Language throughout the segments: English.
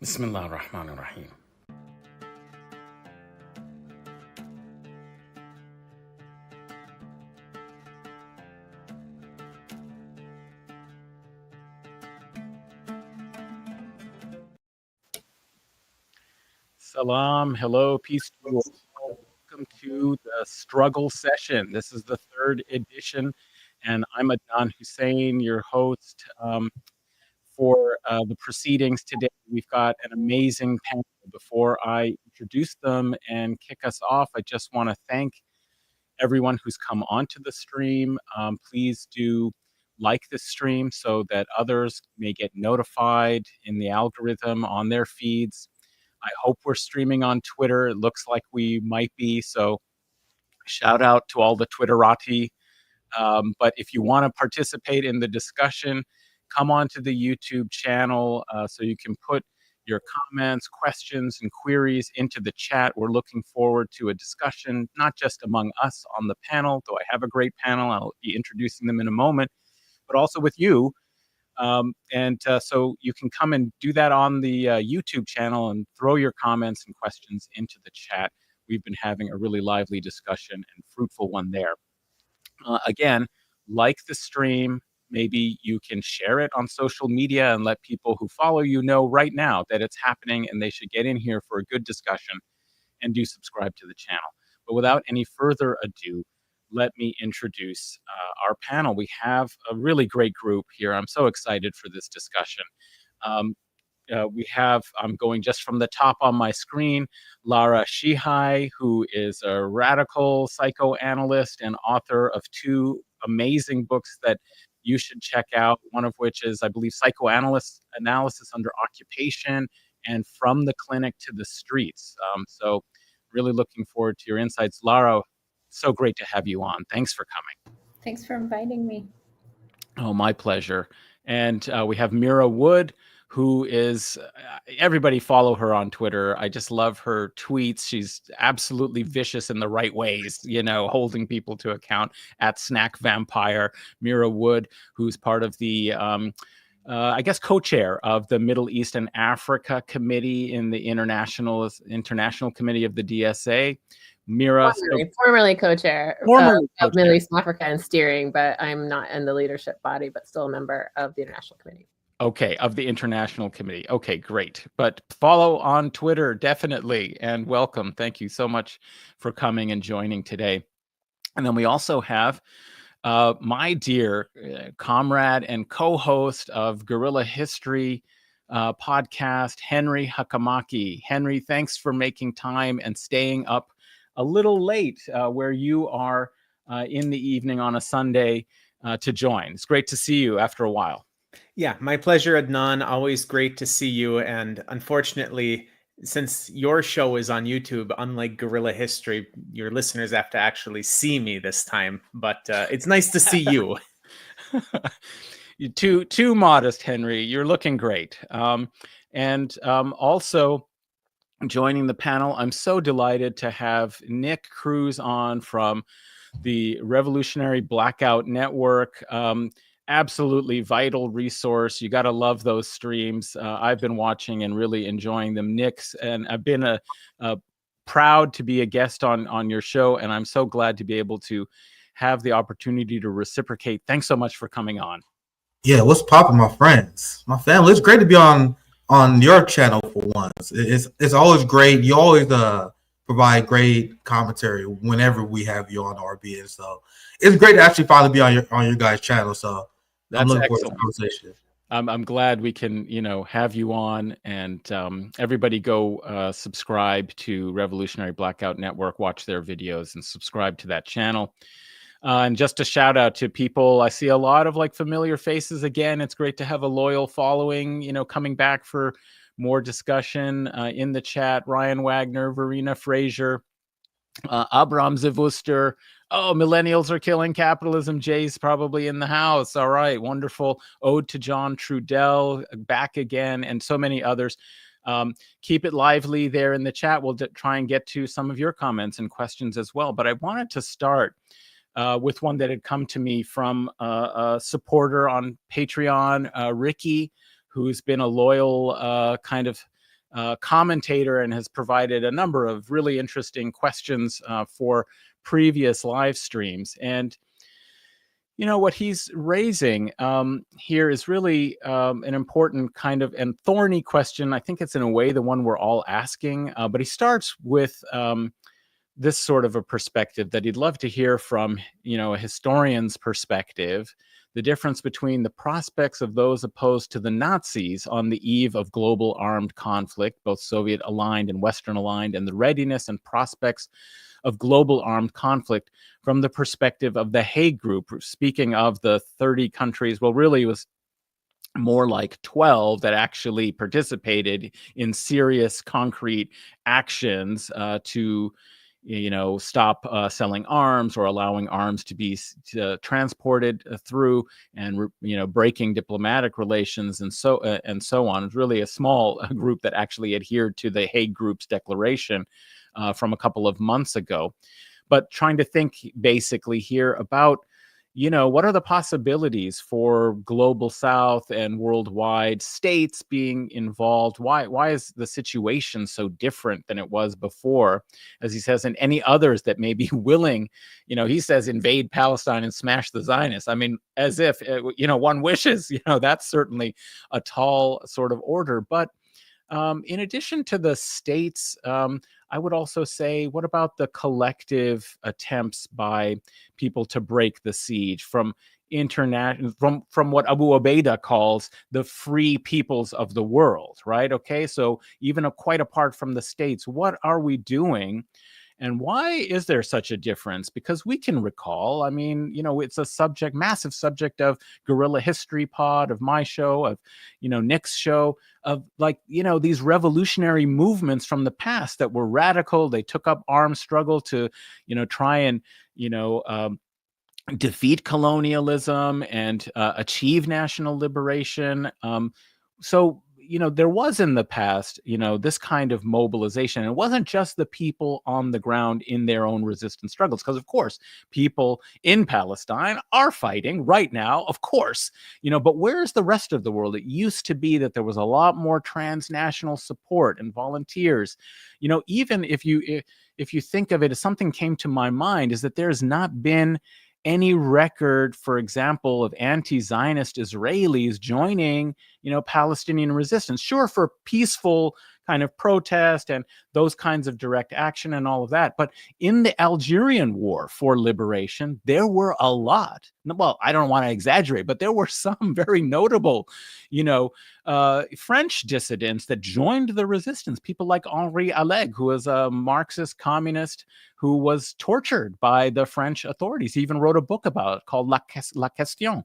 Bismillah ar-Rahman ar-Rahim. Salam, hello, peace to you all. Welcome to the struggle session. This is the third edition, and I'm Adnan Hussein, your host for the proceedings today. We've got an amazing panel. Before I introduce them and kick us off, I just want to thank everyone who's come onto the stream. Please do like the stream so that others may get notified in the algorithm on their feeds. I hope we're streaming on Twitter. It looks like we might be. So shout out to all the Twitterati. But if you want to participate in the discussion, come onto the YouTube channel so you can put your comments, questions, and queries into the chat. We're looking forward to a discussion, not just among us on the panel, though I have a great panel. I'll be introducing them in a moment, but also with you. So you can come and do that on the YouTube channel and throw your comments and questions into the chat. We've been having a really lively discussion and fruitful one there. Again, like the stream, maybe you can share it on social media and let people who follow you know right now that it's happening and they should get in here for a good discussion, and do subscribe to the channel. But without any further ado, let me introduce our panel. We have a really great group here. I'm so excited for this discussion. I'm going just from the top on my screen, Lara Sheehi, who is a radical psychoanalyst and author of two amazing books that you should check out, one of which is, I believe, Psychoanalyst Analysis Under Occupation and From the Clinic to the Streets. So really looking forward to your insights. Lara, so great to have you on. Thanks for coming. Thanks for inviting me. Oh, my pleasure. And we have Mirah Wood, who is, everybody follow her on Twitter. I just love her tweets. She's absolutely vicious in the right ways, you know, holding people to account at Snack Vampire. Mirah Wood, who's part of the, I guess, co-chair of the Middle East and Africa Committee in the International Committee of the DSA. Mirah, formerly co-chair of Middle East, Africa and steering, but I'm not in the leadership body, but still a member of the International Committee. Okay, of the International Committee. Okay, great. But follow on Twitter, definitely, and welcome. Thank you so much for coming and joining today. And then we also have my dear comrade and co-host of Guerrilla History podcast, Henry Hakamaki. Henry, thanks for making time and staying up a little late where you are in the evening on a Sunday to join. It's great to see you after a while. Yeah, my pleasure, Adnan. Always great to see you. And unfortunately, since your show is on YouTube, unlike Guerrilla History, your listeners have to actually see me this time. But it's nice to see you. You're too modest, Henry. You're looking great. Also joining the panel, I'm so delighted to have Nick Cruse on from the Revolutionary Blackout Network. Absolutely vital resource. You got to love those streams. I've been watching and really enjoying them. Nick's, and I've been proud to be a guest on your show, and I'm so glad to be able to have the opportunity to reciprocate. Thanks so much for coming on. Yeah, what's poppin', my friends, my family? It's great to be on your channel for once. It's always great. You always provide great commentary whenever we have you on RBN. So it's great to actually finally be on your guys' channel. So that's I'm looking excellent. forward to the conversation. I'm glad we can, have you on, and everybody go subscribe to Revolutionary Blackout Network, watch their videos, and subscribe to that channel. And just a shout out to people. I see a lot of familiar faces again. It's great to have a loyal following, coming back for more discussion in the chat. Ryan Wagner, Verena Frazier, Abram Zivuster. Oh, millennials are killing capitalism. Jay's probably in the house. All right, wonderful. Ode to John Trudell, back again, and so many others. Keep it lively there in the chat. We'll try and get to some of your comments and questions as well. But I wanted to start with one that had come to me from a supporter on Patreon, Ricky, who's been a loyal kind of commentator and has provided a number of really interesting questions for previous live streams. And what he's raising here is really an important kind of and thorny question. I think it's in a way the one we're all asking, but he starts with this sort of a perspective that he'd love to hear from, a historian's perspective, the difference between the prospects of those opposed to the Nazis on the eve of global armed conflict, both Soviet aligned and Western aligned, and the readiness and prospects of global armed conflict from the perspective of the Hague Group. Speaking of the 30 countries, well, really it was more like 12 that actually participated in serious concrete actions to stop selling arms or allowing arms to be transported through, and breaking diplomatic relations and so on. It's really a small group that actually adhered to the Hague Group's declaration from a couple of months ago. But trying to think basically here about what are the possibilities for global South and worldwide states being involved? Why is the situation so different than it was before? As he says, and any others that may be willing, he says, invade Palestine and smash the Zionists. I mean, as if, one wishes, that's certainly a tall sort of order. But in addition to the states, I would also say, what about the collective attempts by people to break the siege from what Abu Ubaidah calls the free peoples of the world, right? Okay, so even quite apart from the states, what are we doing? And why is there such a difference? Because we can recall, I mean, it's a massive subject of Guerrilla History Pod, of my show, of, Nick's show, of these revolutionary movements from the past that were radical. They took up armed struggle to, try and, defeat colonialism and achieve national liberation. So there was in the past, this kind of mobilization. It wasn't just the people on the ground in their own resistance struggles, because of course, people in Palestine are fighting right now, of course, but where's the rest of the world? It used to be that there was a lot more transnational support and volunteers. Even if you think of it as something came to my mind, is that there's not been any record, for example, of anti-Zionist Israelis joining, Palestinian resistance. Sure, for peaceful kind of protest and those kinds of direct action and all of that. But in the Algerian War for liberation, there were a lot. Well, I don't want to exaggerate, but there were some very notable, French dissidents that joined the resistance. People like Henry Hakamaki, who was a Marxist communist who was tortured by the French authorities. He even wrote a book about it called La Question.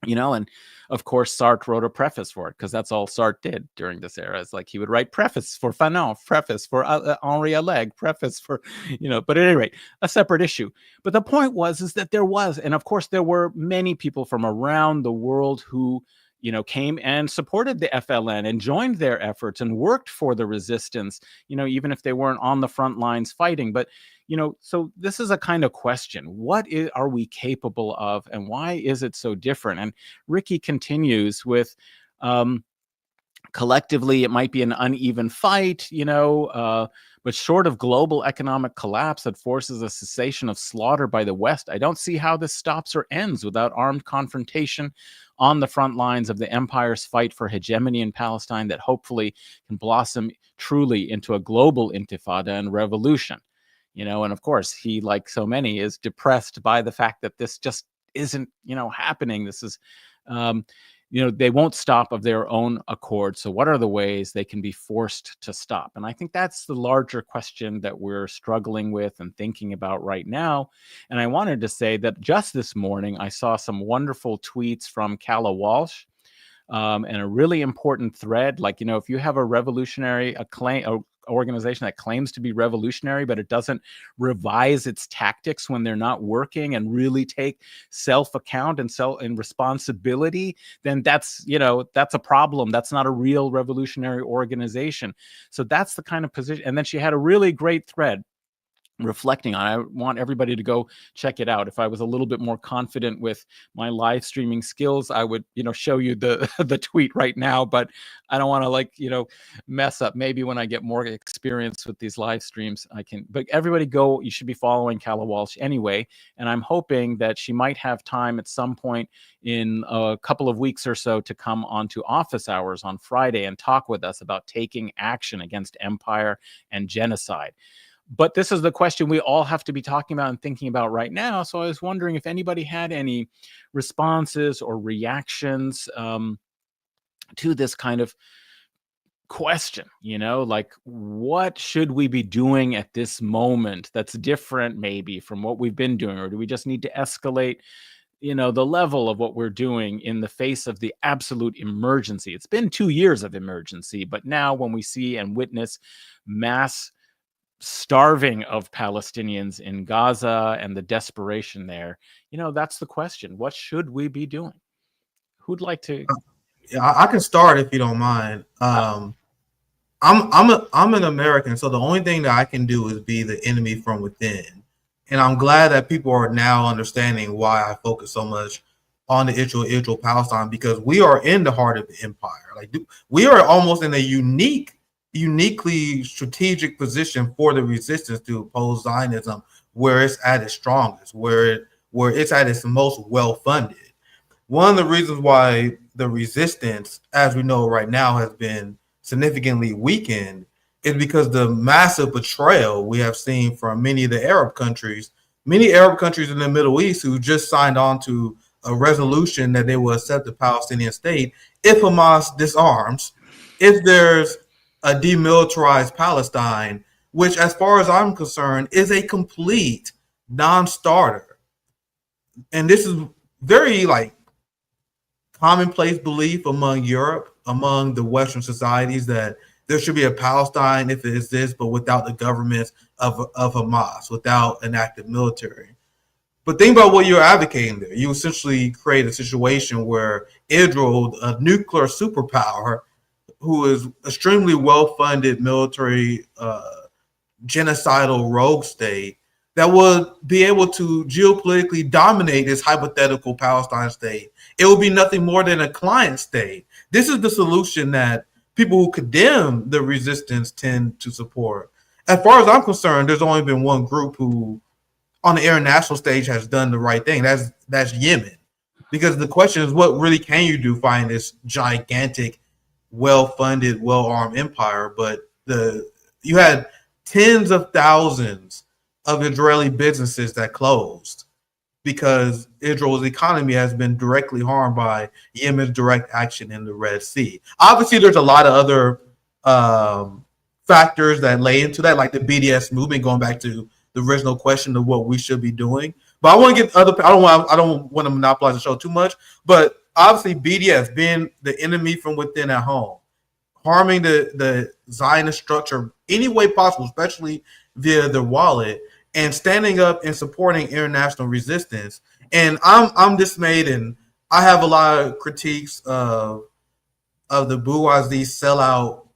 And of course, Sartre wrote a preface for it, because that's all Sartre did during this era. It's like he would write preface for Fanon, preface for Henri Alleg, preface for, but at any rate, a separate issue. But the point is that there was, and of course, there were many people from around the world who, came and supported the FLN and joined their efforts and worked for the resistance, even if they weren't on the front lines fighting. But so this is a kind of question. What are we capable of, and why is it so different? And Ricky continues with, collectively, it might be an uneven fight, but short of global economic collapse that forces a cessation of slaughter by the West, I don't see how this stops or ends without armed confrontation on the front lines of the empire's fight for hegemony in Palestine that hopefully can blossom truly into a global intifada and revolution. And of course, he, like so many, is depressed by the fact that this just isn't, happening. This is, they won't stop of their own accord. So what are the ways they can be forced to stop? And I think that's the larger question that we're struggling with and thinking about right now. And I wanted to say that just this morning, I saw some wonderful tweets from Calla Walsh, and a really important thread. Like, if you have a revolutionary organization that claims to be revolutionary, but it doesn't revise its tactics when they're not working and really take self-account and responsibility, then that's a problem. That's not a real revolutionary organization. So that's the kind of position. And then she had a really great thread reflecting on. I want everybody to go check it out. If I was a little bit more confident with my live streaming skills, I would, show you the the tweet right now, but I don't want to mess up. Maybe when I get more experience with these live streams, I can. But everybody go, you should be following Calla Walsh anyway, and I'm hoping that she might have time at some point in a couple of weeks or so to come onto office hours on Friday and talk with us about taking action against empire and genocide. But this is the question we all have to be talking about and thinking about right now. So I was wondering if anybody had any responses or reactions to this kind of question, what should we be doing at this moment that's different maybe from what we've been doing? Or do we just need to escalate, the level of what we're doing in the face of the absolute emergency? It's been 2 years of emergency, but now when we see and witness mass starving of Palestinians in Gaza and the desperation there, that's the question. What should we be doing? Who'd like to? Yeah, I can start if you don't mind. I'm an American, so the only thing that I can do is be the enemy from within. And I'm glad that people are now understanding why I focus so much on the Israel Palestine, because we are in the heart of the empire. We are almost in a uniquely strategic position for the resistance to oppose Zionism, where it's at its strongest, where it's at its most well-funded. One of the reasons why the resistance, as we know right now, has been significantly weakened is because the massive betrayal we have seen from many of the Arab countries in the Middle East who just signed on to a resolution that they will accept the Palestinian state if Hamas disarms, if there's a demilitarized Palestine, which, as far as I'm concerned, is a complete non-starter. And this is very commonplace belief among Europe, among the Western societies, that there should be a Palestine if it exists, but without the governments of Hamas, without an active military. But think about what you're advocating there. You essentially create a situation where Israel, a nuclear superpower, who is extremely well-funded military genocidal rogue state, that would be able to geopolitically dominate this hypothetical Palestine state. It will be nothing more than a client state. This is the solution that people who condemn the resistance tend to support. As far as I'm concerned, there's only been one group who, on the international stage, has done the right thing. That's Yemen. Because the question is, what really can you do fighting this gigantic, well-funded, well-armed empire? But you had tens of thousands of Israeli businesses that closed because Israel's economy has been directly harmed by Yemen's direct action in the Red Sea. Obviously, there's a lot of other factors that lay into that, like the BDS movement, going back to the original question of what we should be doing. But I want to get I don't want to monopolize the show too much, but obviously BDS being the enemy from within at home, harming the Zionist structure any way possible, especially via the wallet, and standing up and supporting international resistance. And I'm dismayed, and I have a lot of critiques of the bourgeoisie sellout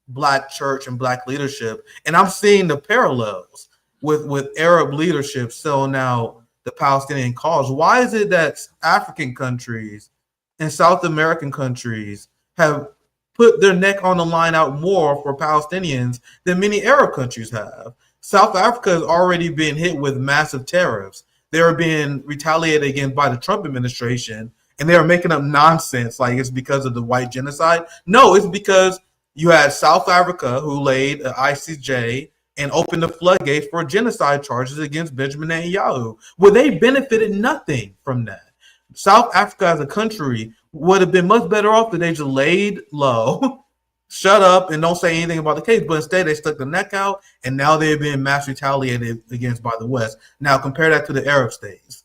Black church and Black leadership, and I'm seeing the parallels with Arab leadership selling out the Palestinian cause. Why is it that African countries and South American countries have put their neck on the line out more for Palestinians than many Arab countries have? South Africa has already been hit with massive tariffs. They are being retaliated against by the Trump administration, and they are making up nonsense like it's because of the white genocide. No, it's because you had South Africa who laid an ICJ and opened the floodgates for genocide charges against Benjamin Netanyahu, where they benefited nothing from that. South Africa as a country would have been much better off if they just laid low, shut up, and don't say anything about the case. But instead, they stuck the neck out, and now they're being mass retaliated against by the West. Now, compare that to the Arab states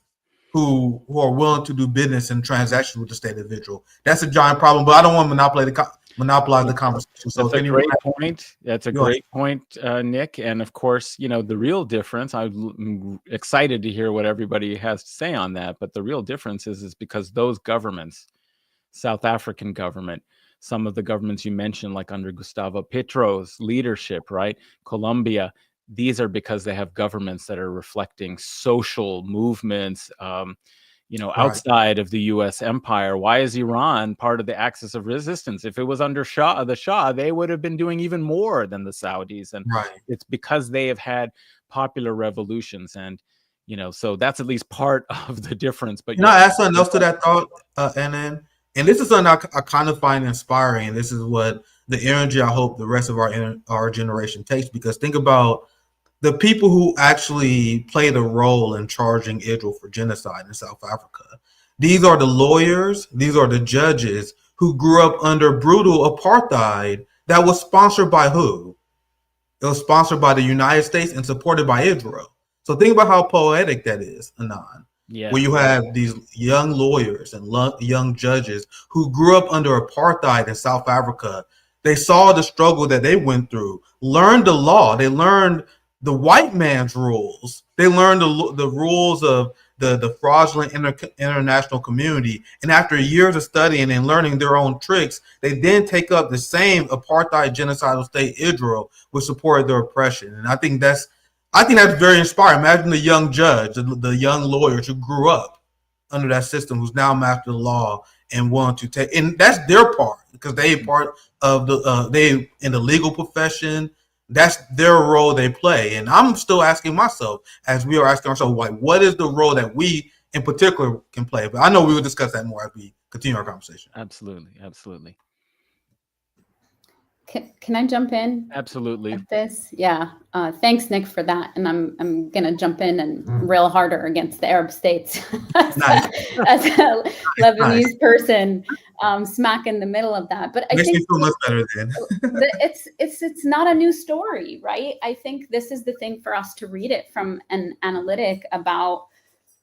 who are willing to do business and transactions with the state of Israel. That's a giant problem, but I don't want to monopolize the conversation. So that's a great point. That's a great point, Nick. And of course, the real difference, I'm excited to hear what everybody has to say on that. But the real difference is because those governments, South African government, some of the governments you mentioned, like under Gustavo Petro's leadership, right? Colombia, these are because they have governments that are reflecting social movements, outside of the U.S. empire. Why is Iran part of the axis of resistance? If it was under the Shah, they would have been doing even more than the Saudis. And it's because they have had popular revolutions. And, so that's at least part of the difference. But I add something else to that thought, and this is something I kind of find inspiring. This is what the energy I hope the rest of our generation takes, because think about the people who actually played a role in charging Israel for genocide in South Africa. These are the lawyers, these are the judges who grew up under brutal apartheid that was sponsored by who? It was sponsored by the United States and supported by Israel. So think about how poetic that is, Adnan. Yeah. Where you have these young lawyers and young judges who grew up under apartheid in South Africa. They saw the struggle that they went through, learned the law, they learned the white man's rules. They learned the rules of the fraudulent international community. And after years of studying and learning their own tricks, they then take up the same apartheid genocidal state Israel, which supported their oppression. And I think that's very inspiring. Imagine the young judge, the young lawyers who grew up under that system, who's now mastered the law and want to take, and that's their part, because they part of they in the legal profession. That's their role they play. And I'm still asking myself, as we are asking ourselves, like, what is the role that we in particular can play? But I know we will discuss that more as we continue our conversation. Absolutely. Can I jump in? Absolutely. At this? Yeah. Thanks, Nick, for that. And I'm going to jump in and rail harder against the Arab states as a Lebanese person, smack in the middle of that. But I think me feel much better then. it's not a new story, right? I think this is the thing for us to read it from an analytic about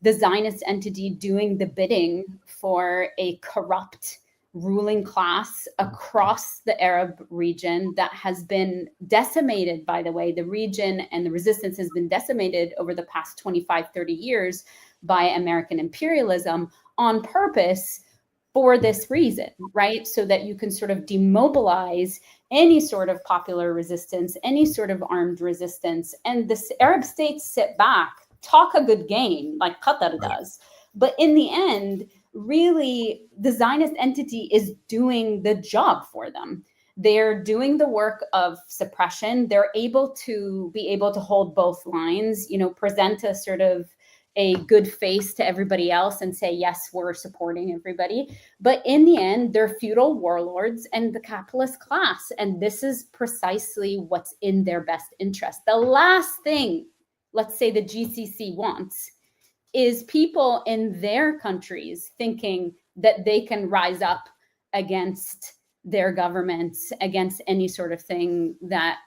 the Zionist entity doing the bidding for a corrupt ruling class across the Arab region that has been decimated, by the way. The region and the resistance has been decimated over the past 25, 30 years by American imperialism on purpose for this reason, right? So that you can sort of demobilize any sort of popular resistance, any sort of armed resistance. And the Arab states sit back, talk a good game like Qatar does. But in the end, really, the Zionist entity is doing the job for them. They're doing the work of suppression. They're able to hold both lines, present a sort of a good face to everybody else and say, yes, we're supporting everybody. But in the end, they're feudal warlords and the capitalist class. And this is precisely what's in their best interest. The last thing, let's say, the GCC wants is people in their countries thinking that they can rise up against their governments, against any sort of thing that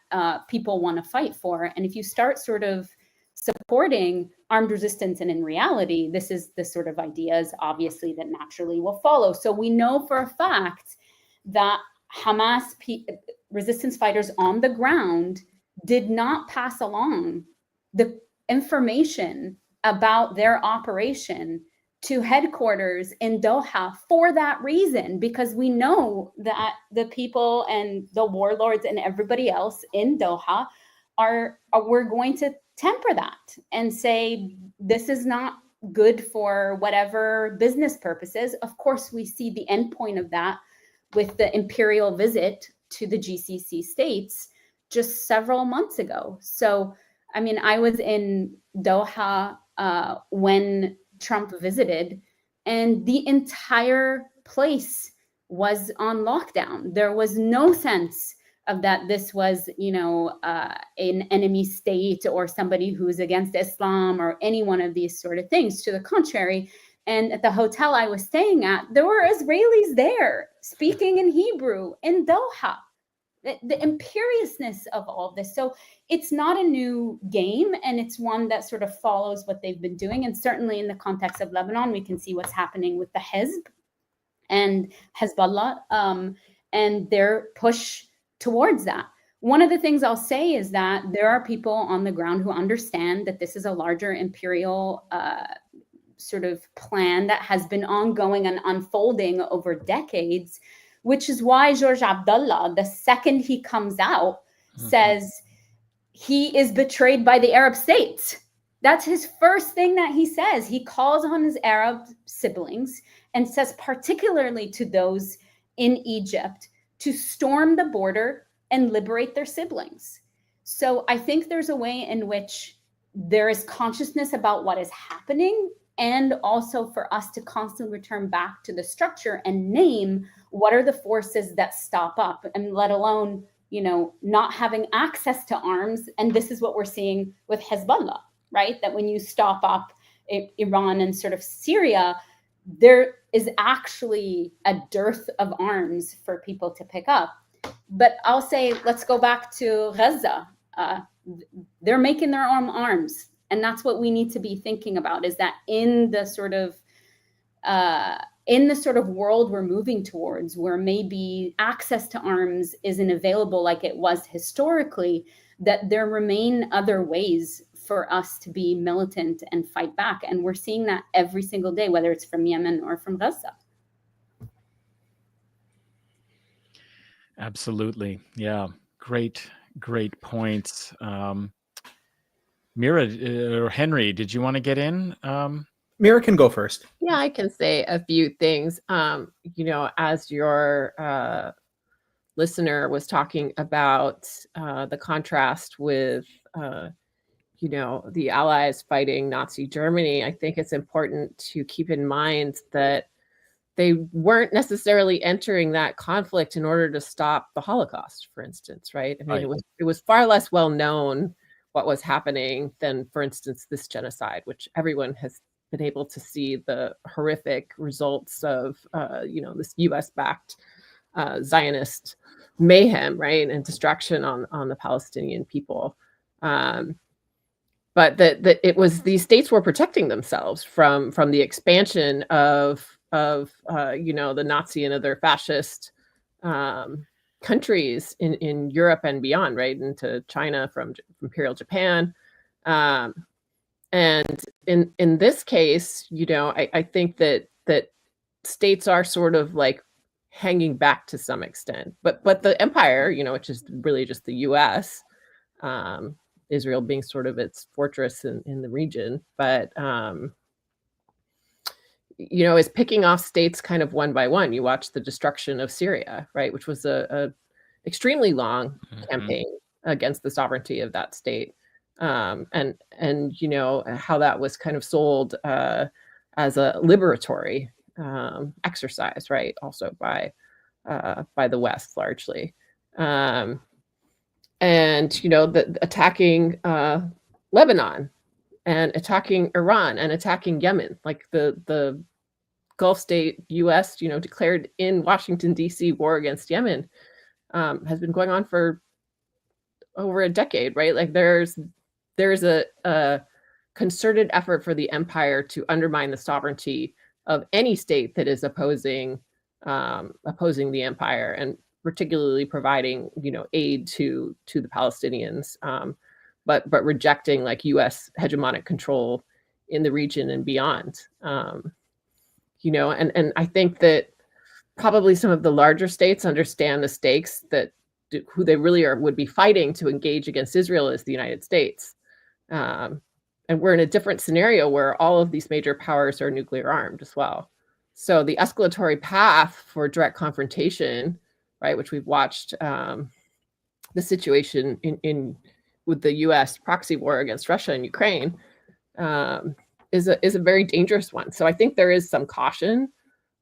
people want to fight for. And if you start sort of supporting armed resistance, and in reality, this is the sort of ideas, obviously, that naturally will follow. So we know for a fact that Hamas resistance fighters on the ground did not pass along the information about their operation to headquarters in Doha for that reason, because we know that the people and the warlords and everybody else in Doha we're going to temper that and say, this is not good for whatever business purposes. Of course, we see the end point of that with the imperial visit to the GCC states just several months ago. So, I mean, I was in Doha when Trump visited, and the entire place was on lockdown. There was no sense of that this was, an enemy state or somebody who's against Islam or any one of these sort of things. To the contrary. And at the hotel I was staying at, there were Israelis there speaking in Hebrew in Doha. The imperiousness of all of this. So it's not a new game, and it's one that sort of follows what they've been doing. And certainly in the context of Lebanon, we can see what's happening with the Hezb and Hezbollah and their push towards that. One of the things I'll say is that there are people on the ground who understand that this is a larger imperial sort of plan that has been ongoing and unfolding over decades, which is why George Abdullah, the second he comes out, says he is betrayed by the Arab states. That's his first thing that he says. He calls on his Arab siblings and says, particularly to those in Egypt, to storm the border and liberate their siblings. So I think there's a way in which there is consciousness about what is happening, and also for us to constantly return back to the structure and name what are the forces that stop up, and let alone, you know, not having access to arms. And this is what we're seeing with Hezbollah, right? That when you stop up Iran and sort of Syria, there is actually a dearth of arms for people to pick up. But I'll say, let's go back to Gaza. They're making their own arms. And that's what we need to be thinking about, is that in the sort of world we're moving towards, where maybe access to arms isn't available like it was historically, that there remain other ways for us to be militant and fight back. And we're seeing that every single day, whether it's from Yemen or from Gaza. Absolutely. Yeah. Great points. Mirah or Henry, did you want to get in? Mirah can go first. Yeah, I can say a few things. You know, as your listener was talking about the contrast with, you know, the Allies fighting Nazi Germany, I think it's important to keep in mind that they weren't necessarily entering that conflict in order to stop the Holocaust, for instance, right? I mean, Right. it was far less well known what was happening than, for instance, this genocide, which everyone has been able to see the horrific results of, you know, this U.S.-backed Zionist mayhem, right, and destruction on the Palestinian people. But that it was, these states were protecting themselves from the expansion of you know, the Nazi and other fascist countries in Europe and beyond, right, into China from Imperial Japan. And in this case, you know, I think that states are sort of like hanging back to some extent, but the empire, you know, which is really just the U.S., Israel being sort of its fortress in the region, but you know, is picking off states kind of one by one. You watch the destruction of Syria, right, which was a extremely long campaign against the sovereignty of that state, and you know how that was kind of sold as a liberatory exercise, right, also by the West largely, and you know, the attacking Lebanon and attacking Iran and attacking Yemen, like the Gulf state U.S., you know, declared in Washington, D.C. war against Yemen has been going on for over a decade, right? Like there's a concerted effort for the empire to undermine the sovereignty of any state that is opposing the empire, and particularly providing, you know, aid to the Palestinians, but rejecting like U.S. hegemonic control in the region and beyond. You know, and I think that probably some of the larger states understand the stakes, that who they really would be fighting to engage against Israel is the United States. And we're in a different scenario where all of these major powers are nuclear armed as well. So the escalatory path for direct confrontation, right, which we've watched the situation in with the U.S. proxy war against Russia and Ukraine, is a very dangerous one. So I think there is some caution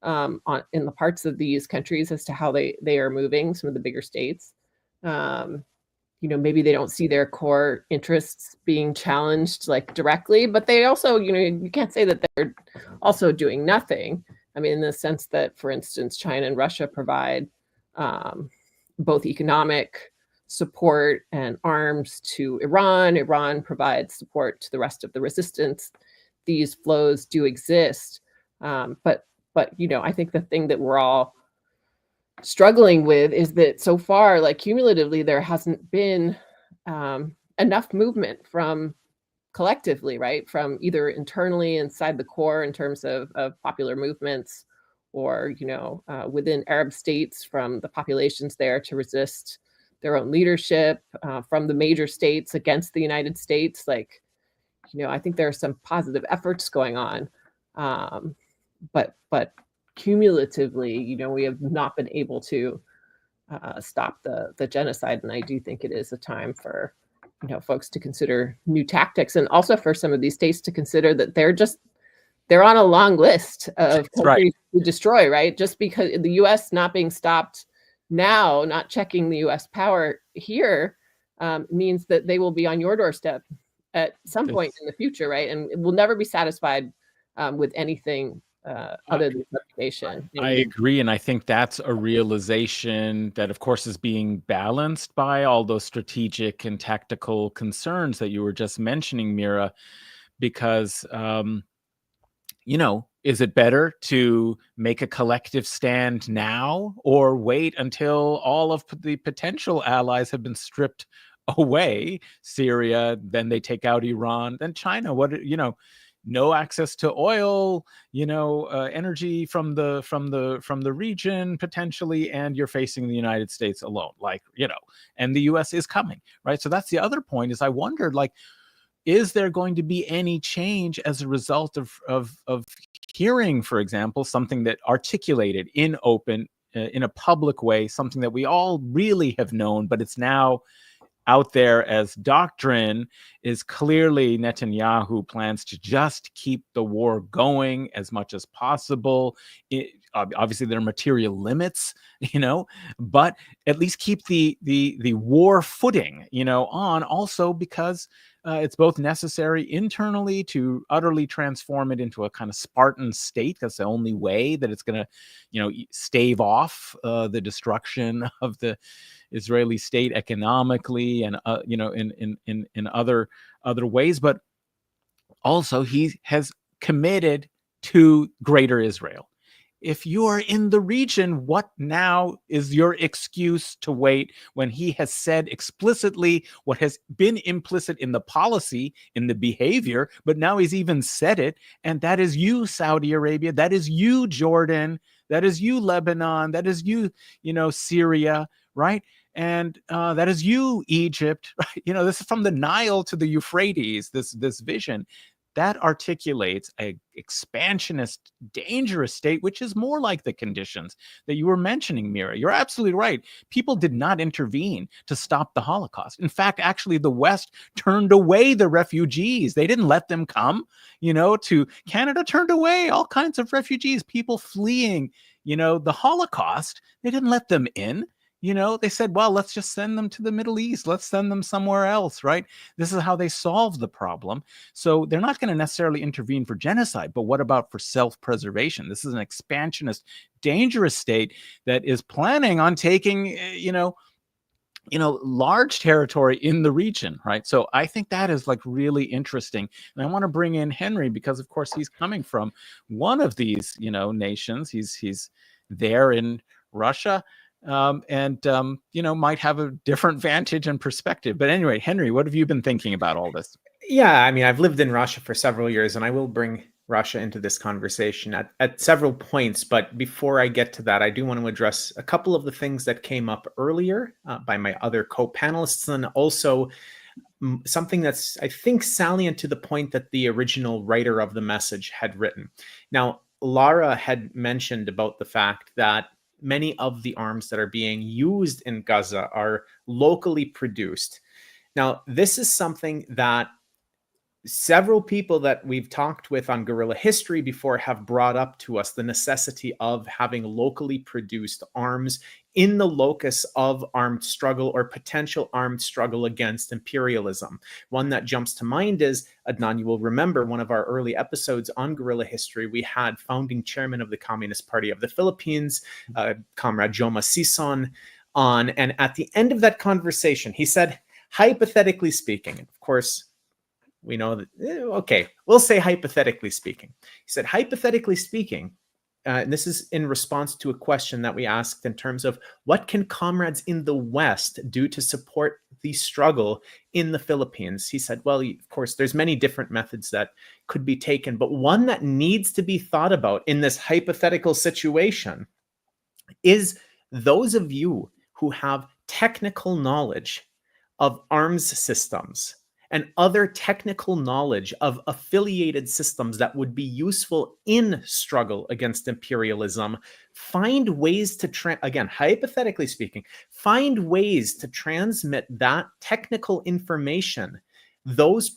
in the parts of these countries as to how they are moving, some of the bigger states. You know, maybe they don't see their core interests being challenged like directly, but they also, you know, you can't say that they're also doing nothing. I mean, in the sense that, for instance, China and Russia provide both economic support and arms to Iran. Iran provides support to the rest of the resistance. These flows do exist, but you know, I think the thing that we're all struggling with is that so far, like cumulatively, there hasn't been enough movement from collectively, right, from either internally inside the core in terms of popular movements, or, you know, within Arab states from the populations there to resist their own leadership from the major states against the United States. Like, I think there are some positive efforts going on, but cumulatively, we have not been able to stop the genocide. And I do think it is a time for folks to consider new tactics, and also for some of these states to consider that they're on a long list of countries to destroy, right? Just because the U.S. not being stopped now, not checking the U.S. power here, means that they will be on your doorstep at some point in the future, right? And we'll never be satisfied with anything other than reputation. I agree. And I think that's a realization that, of course, is being balanced by all those strategic and tactical concerns that you were just mentioning, Mirah, because, is it better to make a collective stand now or wait until all of the potential allies have been stripped away? Syria, then they take out Iran, then China. No access to oil, energy from the region potentially, and you're facing the United States alone, and the U.S. is coming, right? So that's the other point. Is I wondered, is there going to be any change as a result of hearing, for example, something that articulated in a public way, something that we all really have known, but it's now out there as doctrine, is clearly Netanyahu plans to just keep the war going as much as possible. Obviously, there are material limits, but at least keep the war footing, on, also because it's both necessary internally to utterly transform it into a kind of Spartan state. That's the only way that it's going to, stave off the destruction of the Israeli state economically and in other ways. But also he has committed to Greater Israel. If you are in the region, what now is your excuse to wait when he has said explicitly what has been implicit in the policy, in the behavior, but now he's even said it, and that is you, Saudi Arabia, that is you, Jordan, that is you, Lebanon, that is you, Syria, right? And that is you, Egypt, right? This is from the Nile to the Euphrates, this vision. That articulates a expansionist, dangerous state, which is more like the conditions that you were mentioning, Mirah. You're absolutely right. People did not intervene to stop the Holocaust. In fact, actually, the West turned away the refugees. They didn't let them come, to Canada, turned away all kinds of refugees, people fleeing, the Holocaust. They didn't let them in. They said, well, let's just send them to the Middle East. Let's send them somewhere else, right? This is how they solve the problem. So they're not going to necessarily intervene for genocide, but what about for self-preservation? This is an expansionist, dangerous state that is planning on taking, large territory in the region, right? So I think that is really interesting. And I want to bring in Henry because, of course, he's coming from one of these, nations. He's there in Russia. Might have a different vantage and perspective. But anyway, Henry, what have you been thinking about all this? Yeah, I mean, I've lived in Russia for several years, and I will bring Russia into this conversation at several points. But before I get to that, I do want to address a couple of the things that came up earlier by my other co-panelists, and also something that's, I think, salient to the point that the original writer of the message had written. Now, Lara had mentioned about the fact that many of the arms that are being used in Gaza are locally produced. Now, this is something that several people that we've talked with on Guerrilla History before have brought up to us, the necessity of having locally produced arms in the locus of armed struggle or potential armed struggle against imperialism. One that jumps to mind is, Adnan, you will remember one of our early episodes on Guerrilla History, we had founding chairman of the Communist Party of the Philippines, Comrade Joma Sison, on. And at the end of that conversation, he said, hypothetically speaking, and of course, we know that, okay, we'll say hypothetically speaking. He said, hypothetically speaking, and this is in response to a question that we asked in terms of what can comrades in the West do to support the struggle in the Philippines? He said, well, of course, there's many different methods that could be taken, but one that needs to be thought about in this hypothetical situation is those of you who have technical knowledge of arms systems and other technical knowledge of affiliated systems that would be useful in struggle against imperialism, find ways to, again, hypothetically speaking, find ways to transmit that technical information, those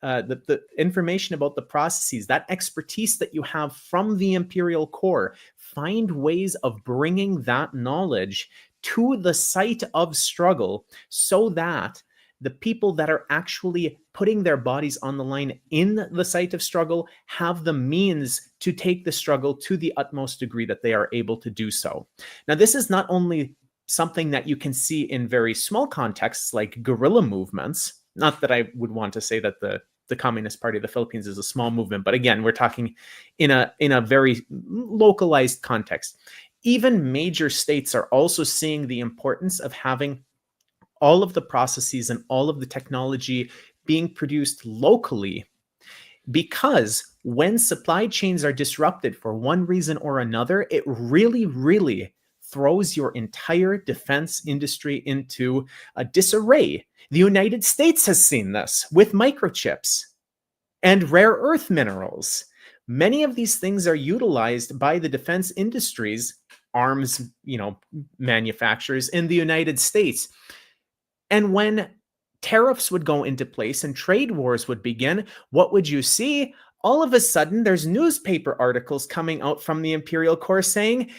the information about the processes, that expertise that you have from the imperial core, find ways of bringing that knowledge to the site of struggle so that the people that are actually putting their bodies on the line in the site of struggle have the means to take the struggle to the utmost degree that they are able to do so. Now, this is not only something that you can see in very small contexts like guerrilla movements. Not that I would want to say that the Communist Party of the Philippines is a small movement, but again, we're talking in a very localized context. Even major states are also seeing the importance of having all of the processes and all of the technology being produced locally, because when supply chains are disrupted for one reason or another, it really, really throws your entire defense industry into a disarray. The United States has seen this with microchips and rare earth minerals. Many of these things are utilized by the defense industries, arms, manufacturers in the United States. And when tariffs would go into place and trade wars would begin, what would you see? All of a sudden, there's newspaper articles coming out from the Imperial Core saying,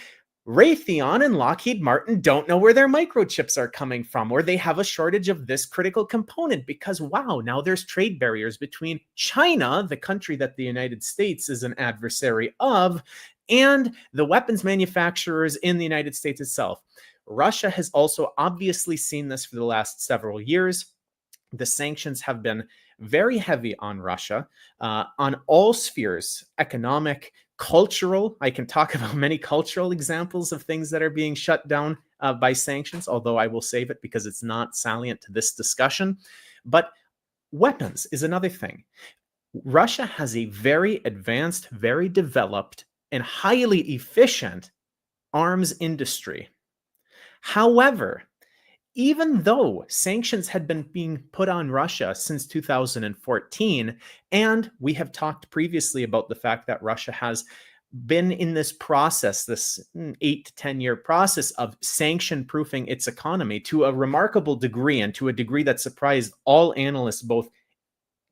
Raytheon and Lockheed Martin don't know where their microchips are coming from, or they have a shortage of this critical component because, wow, now there's trade barriers between China, the country that the United States is an adversary of, and the weapons manufacturers in the United States itself. Russia has also obviously seen this for the last several years. The sanctions have been very heavy on Russia on all spheres, economic, cultural. I can talk about many cultural examples of things that are being shut down by sanctions, although I will save it because it's not salient to this discussion. But weapons is another thing. Russia has a very advanced, very developed, and highly efficient arms industry. However, even though sanctions had been being put on Russia since 2014, and we have talked previously about the fact that Russia has been in this process, this 8 to 10 year process of sanction proofing its economy to a remarkable degree, and to a degree that surprised all analysts, both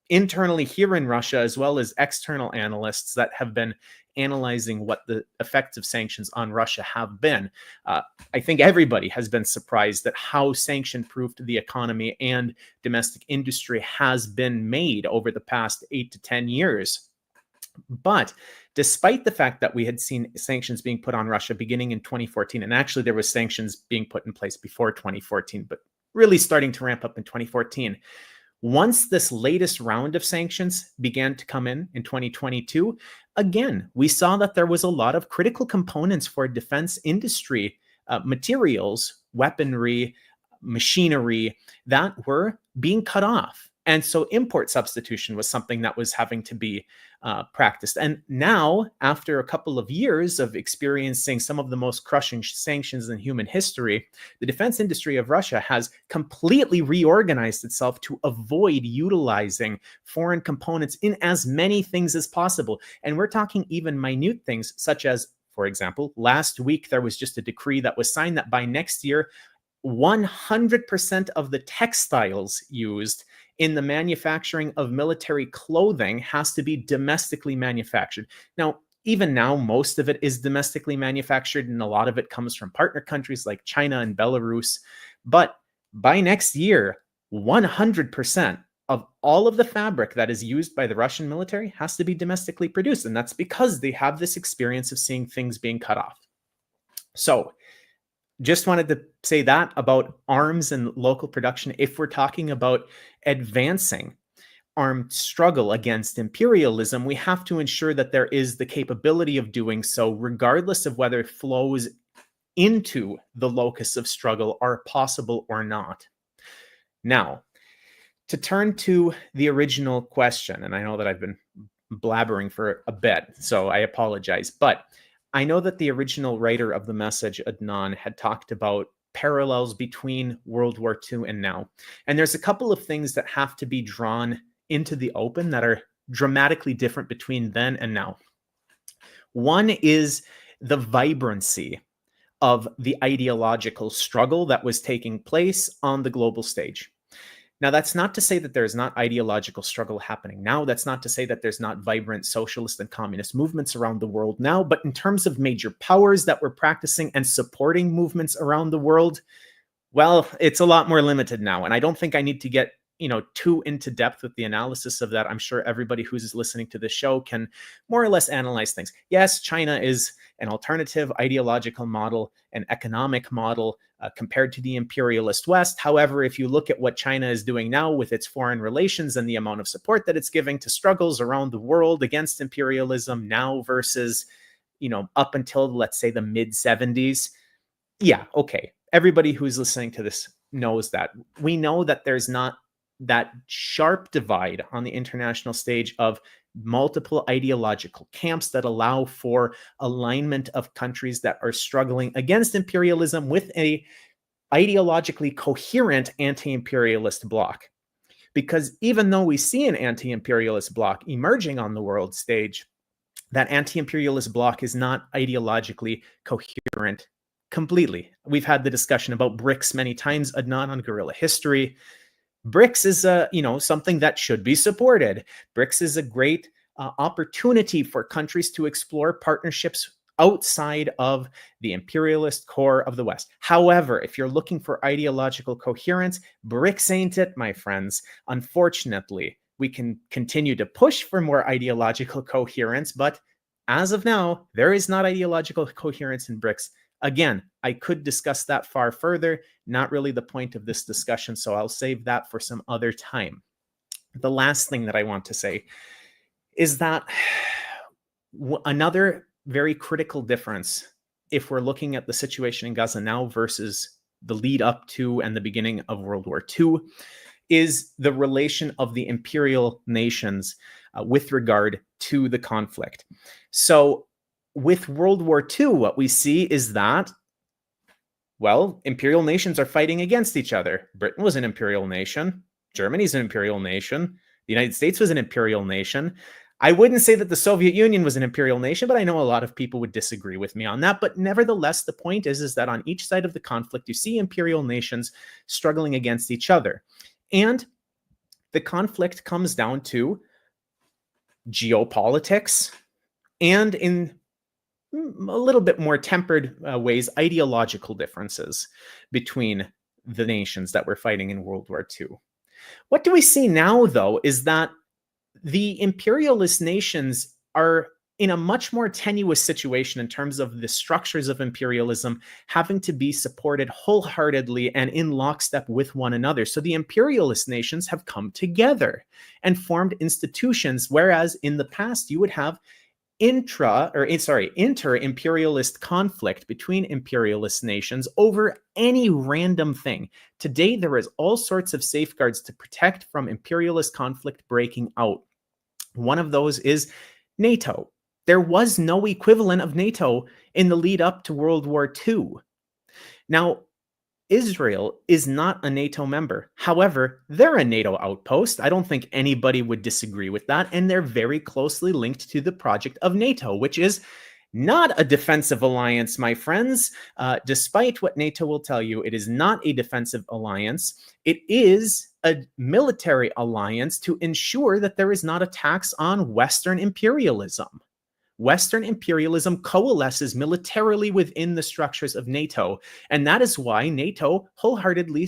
internally here in Russia as well as external analysts that have been analyzing what the effects of sanctions on Russia have been. I think everybody has been surprised at how sanction-proofed the economy and domestic industry has been made over the past 8 to 10 years. But despite the fact that we had seen sanctions being put on Russia beginning in 2014, and actually there was sanctions being put in place before 2014, but really starting to ramp up in 2014, once this latest round of sanctions began to come in 2022, again, we saw that there was a lot of critical components for defense industry, materials, weaponry, machinery that were being cut off. And so import substitution was something that was having to be practiced. And now, after a couple of years of experiencing some of the most crushing sanctions in human history, the defense industry of Russia has completely reorganized itself to avoid utilizing foreign components in as many things as possible. And we're talking even minute things such as, for example, last week there was just a decree that was signed that by next year, 100% of the textiles used in the manufacturing of military clothing has to be domestically manufactured. Now, even now, most of it is domestically manufactured, and a lot of it comes from partner countries like China and Belarus. But by next year, 100% of all of the fabric that is used by the Russian military has to be domestically produced. And that's because they have this experience of seeing things being cut off. So, just wanted to say that about arms and local production. If we're talking about advancing armed struggle against imperialism, we have to ensure that there is the capability of doing so, regardless of whether flows into the locus of struggle are possible or not. Now, to turn to the original question, and I know that I've been blabbering for a bit, so I apologize, but I know that the original writer of the message, Adnan, had talked about parallels between World War II and now. And there's a couple of things that have to be drawn into the open that are dramatically different between then and now. One is the vibrancy of the ideological struggle that was taking place on the global stage. Now, that's not to say that there's not ideological struggle happening now. That's not to say that there's not vibrant socialist and communist movements around the world now. But in terms of major powers that were practicing and supporting movements around the world, well, it's a lot more limited now. And I don't think I need to get too into depth with the analysis of that. I'm sure everybody who's listening to this show can more or less analyze things. Yes, China is an alternative ideological model, an economic model compared to the imperialist West. However, if you look at what China is doing now with its foreign relations and the amount of support that it's giving to struggles around the world against imperialism now versus, up until, let's say, the mid 70s. Yeah, okay. Everybody who's listening to this knows that. We know that there's not that sharp divide on the international stage of multiple ideological camps that allow for alignment of countries that are struggling against imperialism with a ideologically coherent anti-imperialist bloc. Because even though we see an anti-imperialist bloc emerging on the world stage, that anti-imperialist bloc is not ideologically coherent completely. We've had the discussion about BRICS many times, Adnan, on Guerrilla History. BRICS is something that should be supported. BRICS is a great opportunity for countries to explore partnerships outside of the imperialist core of the West. However, if you're looking for ideological coherence, BRICS ain't it, my friends. Unfortunately, we can continue to push for more ideological coherence, but as of now, there is not ideological coherence in BRICS. Again, I could discuss that far further, not really the point of this discussion, so I'll save that for some other time. The last thing that I want to say is that another very critical difference, if we're looking at the situation in Gaza now versus the lead up to and the beginning of World War II, is the relation of the imperial nations with regard to the conflict. So with World War II, what we see is that, well, imperial nations are fighting against each other. Britain was an imperial nation. Germany's an imperial nation. The United States was an imperial nation. I wouldn't say that the Soviet Union was an imperial nation, but I know a lot of people would disagree with me on that. But nevertheless, the point is that on each side of the conflict, you see imperial nations struggling against each other. And the conflict comes down to geopolitics and, in a little bit more tempered ways, ideological differences between the nations that were fighting in World War II. What do we see now, though, is that the imperialist nations are in a much more tenuous situation in terms of the structures of imperialism having to be supported wholeheartedly and in lockstep with one another. So the imperialist nations have come together and formed institutions, whereas in the past you would have inter-imperialist conflict between imperialist nations over any random thing. Today, there is all sorts of safeguards to protect from imperialist conflict breaking out. One of those is NATO. There was no equivalent of NATO in the lead up to World War II. Now, Israel is not a NATO member. However, they're a NATO outpost. I don't think anybody would disagree with that. And they're very closely linked to the project of NATO, which is not a defensive alliance, my friends. Despite what NATO will tell you, it is not a defensive alliance. It is a military alliance to ensure that there is not attacks on Western imperialism. Western imperialism coalesces militarily within the structures of NATO. And that is why NATO wholeheartedly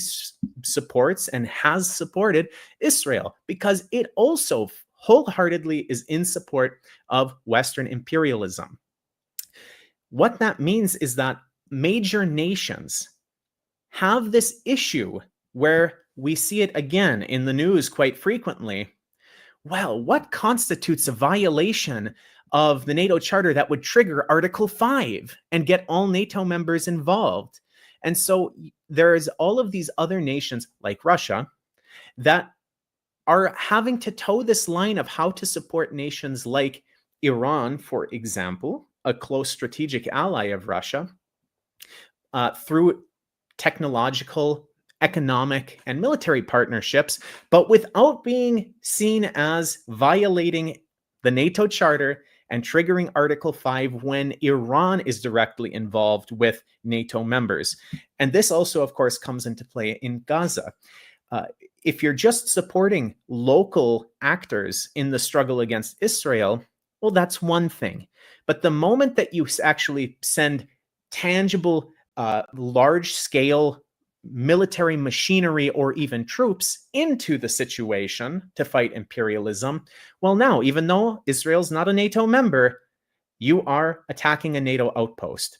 supports and has supported Israel, because it also wholeheartedly is in support of Western imperialism. What that means is that major nations have this issue where we see it again in the news quite frequently. Well, what constitutes a violation of the NATO Charter that would trigger Article 5 and get all NATO members involved? And so there's all of these other nations like Russia that are having to toe this line of how to support nations like Iran, for example, a close strategic ally of Russia, through technological, economic, and military partnerships, but without being seen as violating the NATO Charter and triggering Article 5 when Iran is directly involved with NATO members. And this also, of course, comes into play in Gaza. If you're just supporting local actors in the struggle against Israel, well, that's one thing. But the moment that you actually send tangible, large-scale military machinery or even troops into the situation to fight imperialism, well, now, even though Israel's not a NATO member, you are attacking a NATO outpost.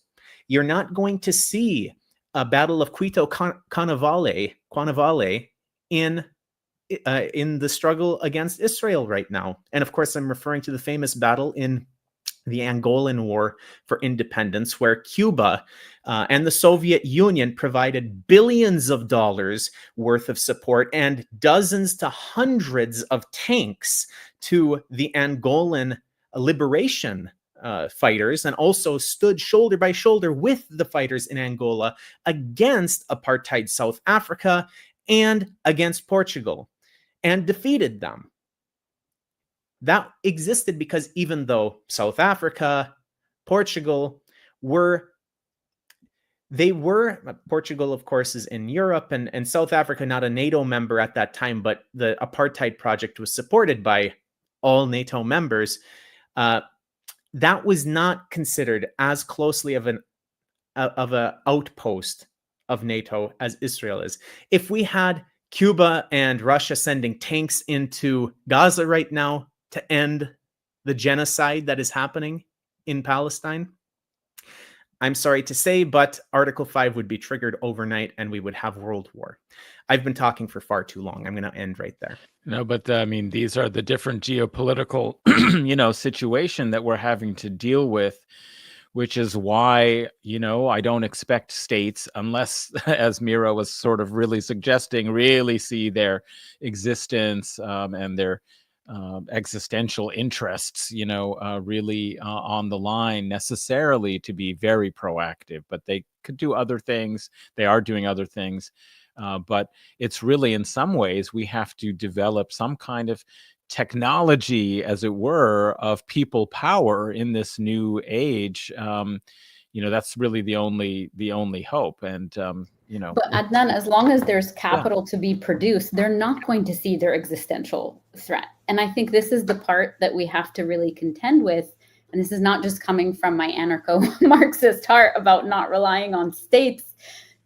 You're not going to see a Battle of Quito Cuanavale in the struggle against Israel right now. And of course, I'm referring to the famous battle in the Angolan War for Independence, where Cuba and the Soviet Union provided billions of dollars worth of support and dozens to hundreds of tanks to the Angolan liberation fighters, and also stood shoulder by shoulder with the fighters in Angola against apartheid South Africa and against Portugal, and defeated them. That existed because even though South Africa, Portugal Portugal, of course, is in Europe, and South Africa, not a NATO member at that time, but the apartheid project was supported by all NATO members. That was not considered as closely of an outpost of NATO as Israel is. If we had Cuba and Russia sending tanks into Gaza right now to end the genocide that is happening in Palestine, I'm sorry to say, but Article 5 would be triggered overnight and we would have world war. I've been talking for far too long. I'm going to end right there. No, but I mean, these are the different geopolitical, situation that we're having to deal with, which is why, I don't expect states, unless, as Mirah was sort of really suggesting, really see their existence and their existential interests, really on the line necessarily to be very proactive. But they could do other things. They are doing other things. But it's really, in some ways, we have to develop some kind of technology, as it were, of people power in this new age. That's really the only hope. And But Adnan, as long as there's capital to be produced, they're not going to see their existential threat. And I think this is the part that we have to really contend with. And this is not just coming from my anarcho-Marxist heart about not relying on states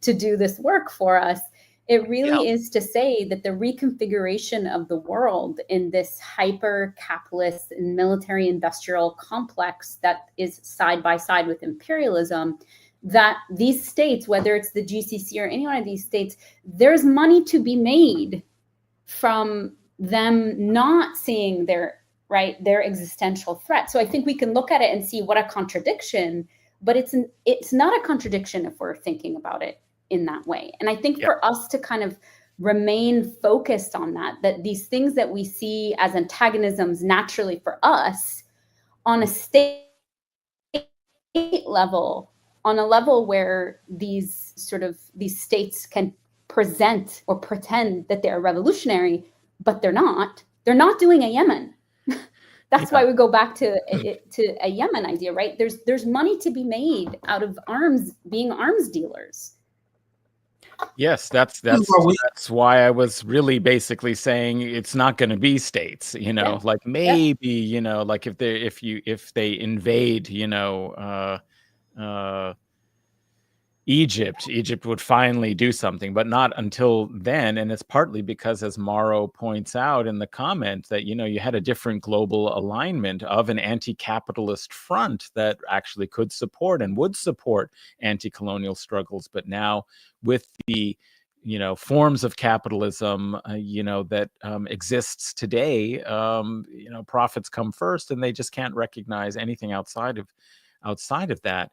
to do this work for us. It really is to say that the reconfiguration of the world in this hyper-capitalist and military-industrial complex that is side by side with imperialism, that these states, whether it's the GCC or any one of these states, there's money to be made from them not seeing their existential threat. So I think we can look at it and see what a contradiction, but it's not a contradiction if we're thinking about it in that way. And I think for us to kind of remain focused on that these things that we see as antagonisms naturally for us on a state level, on a level where these states can present or pretend that they're revolutionary, but they're not doing a Yemen. That's why we go back to a Yemen idea, right? There's money to be made out of being arms dealers. Yes, that's why I was really basically saying it's not going to be states, like maybe, like if they invade, Egypt would finally do something, but not until then. And it's partly because, as Mauro points out in the comment, that, you had a different global alignment of an anti-capitalist front that actually could support and would support anti-colonial struggles. But now with the, forms of capitalism, that exists today, profits come first, and they just can't recognize anything outside of that.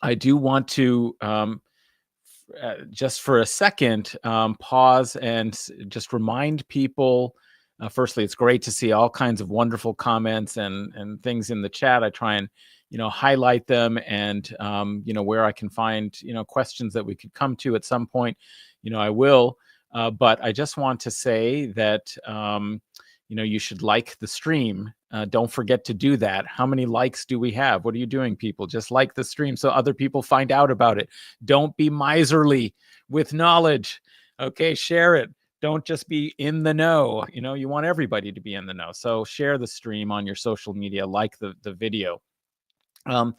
I do want to just for a second pause and just remind people. Firstly, it's great to see all kinds of wonderful comments and things in the chat. I try and highlight them, and where I can find questions that we could come to at some point, I will. But I just want to say that you should like the stream. Don't forget to do that. How many likes do we have? What are you doing, people? Just like the stream so other people find out about it. Don't be miserly with knowledge. Okay, share it. Don't just be in the know. You want everybody to be in the know. So share the stream on your social media, like the video. But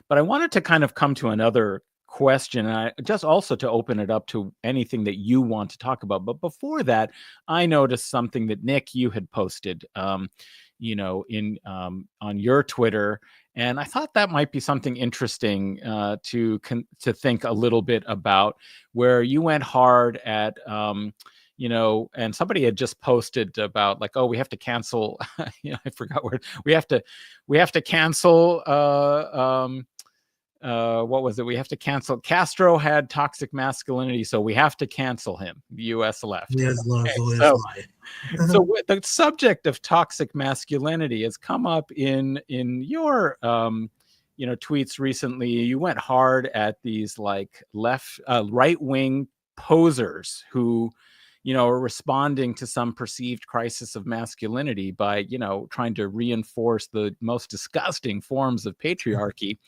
I wanted to kind of come to another question, and I just also to open it up to anything that you want to talk about. But before that, I noticed something that Nick, you had posted, on your Twitter, and I thought that might be something interesting to think a little bit about, where you went hard at. And somebody had just posted about like, oh, we have to cancel. I forgot where we have to cancel. What was it? We have to cancel. Castro had toxic masculinity, so we have to cancel him. The U.S. left. Yes, love, Okay, so so the subject of toxic masculinity has come up in your tweets recently. You went hard at these like right-wing posers who are responding to some perceived crisis of masculinity by trying to reinforce the most disgusting forms of patriarchy.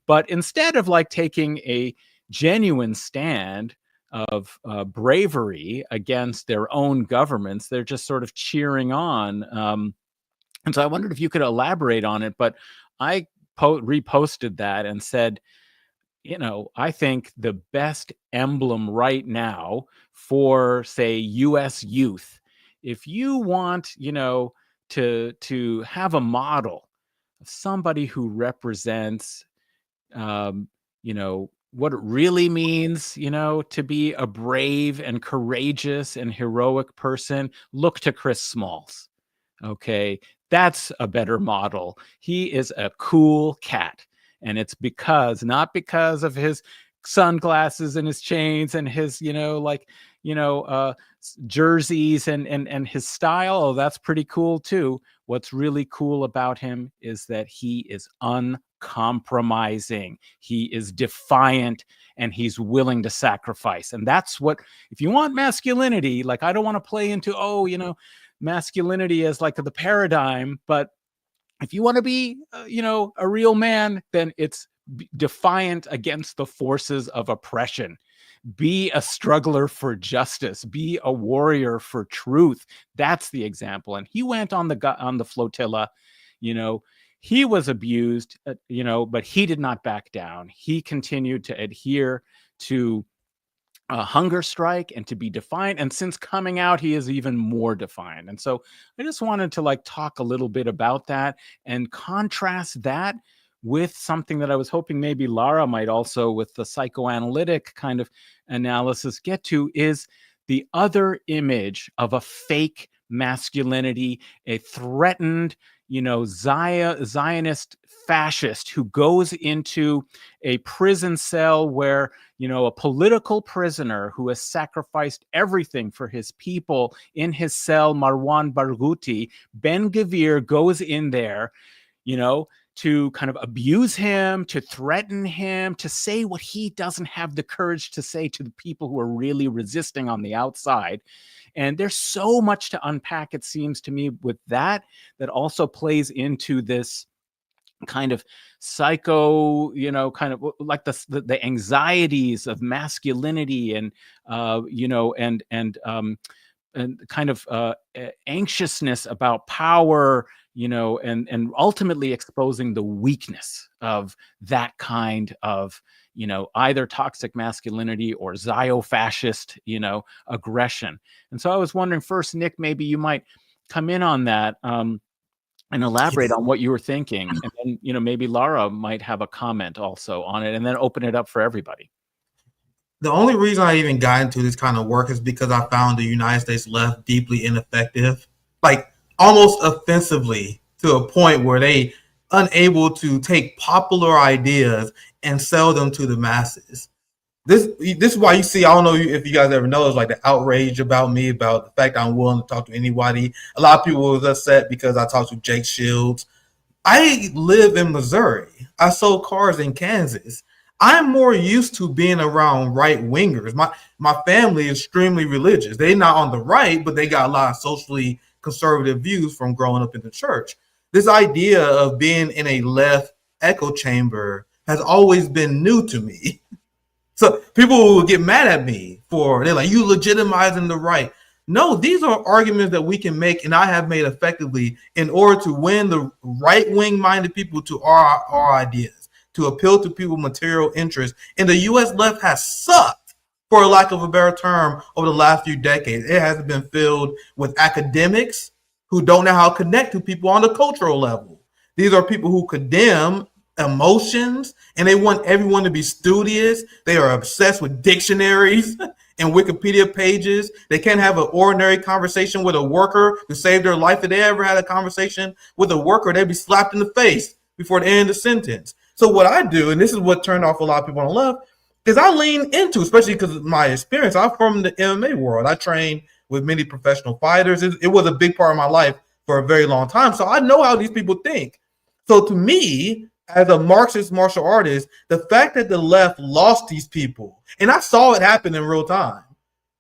But instead of like taking a genuine stand of bravery against their own governments, they're just sort of cheering on. And so I wondered if you could elaborate on it. But I reposted that and said, I think the best emblem right now for, say, U.S. youth, if you want, to have a model of somebody who represents, what it really means, to be a brave and courageous and heroic person, look to Chris Smalls. Okay, that's a better model. He is a cool cat. And it's not because of his sunglasses and his chains and his, jerseys and his style. Oh, that's pretty cool too. What's really cool about him is that he is uncompromising. He is defiant, and he's willing to sacrifice. And that's what, if you want masculinity, like I don't want to play into, masculinity as like the paradigm, but if you want to be, a real man, then it's defiant against the forces of oppression. Be a struggler for justice. Be a warrior for truth. That's the example. And he went on the flotilla. He was abused, but he did not back down. He continued to adhere to a hunger strike and to be defiant. And since coming out, he is even more defiant. And so I just wanted to talk a little bit about that and contrast that with something that I was hoping maybe Lara might also, with the psychoanalytic kind of analysis, get to, is the other image of a fake masculinity, a threatened, Zionist fascist who goes into a prison cell where, a political prisoner who has sacrificed everything for his people in his cell, Marwan Barghouti, Ben Gvir goes in there, to kind of abuse him, to threaten him, to say what he doesn't have the courage to say to the people who are really resisting on the outside. And there's so much to unpack, it seems to me, with that also plays into this kind of psycho, kind of like the anxieties of masculinity and, and kind of anxiousness about power, and ultimately exposing the weakness of that kind of, either toxic masculinity or Zio-fascist, aggression. And so I was wondering first, Nick, maybe you might come in on that and elaborate on what you were thinking. And then, maybe Lara might have a comment also on it, and then open it up for everybody. The only reason I even got into this kind of work is because I found the United States left deeply ineffective, like almost offensively, to a point where they unable to take popular ideas and sell them to the masses. This is why you see, I don't know if you guys ever noticed, like the outrage about me, about the fact I'm willing to talk to anybody. A lot of people was upset because I talked to Jake Shields. I live in Missouri. I sold cars in Kansas. I'm more used to being around right wingers. My family is extremely religious. They're not on the right, but they got a lot of socially conservative views from growing up in the church. This idea of being in a left echo chamber has always been new to me. So people will get mad at me they're like, you legitimizing the right. No, these are arguments that we can make, and I have made effectively in order to win the right-wing minded people to our ideas, to appeal to people's material interests. And the U.S. left has sucked, for a lack of a better term, over the last few decades. It has been filled with academics who don't know how to connect to people on the cultural level. These are people who condemn emotions, and they want everyone to be studious. They are obsessed with dictionaries and Wikipedia pages. They can't have an ordinary conversation with a worker to save their life. If they ever had a conversation with a worker, they'd be slapped in the face before the end of the sentence. So what I do, and this is what turned off a lot of people on the left, is I lean into, especially because of my experience, I'm from the MMA world. I trained with many professional fighters. It was a big part of my life for a very long time. So I know how these people think. So to me, as a Marxist martial artist, the fact that the left lost these people, and I saw it happen in real time,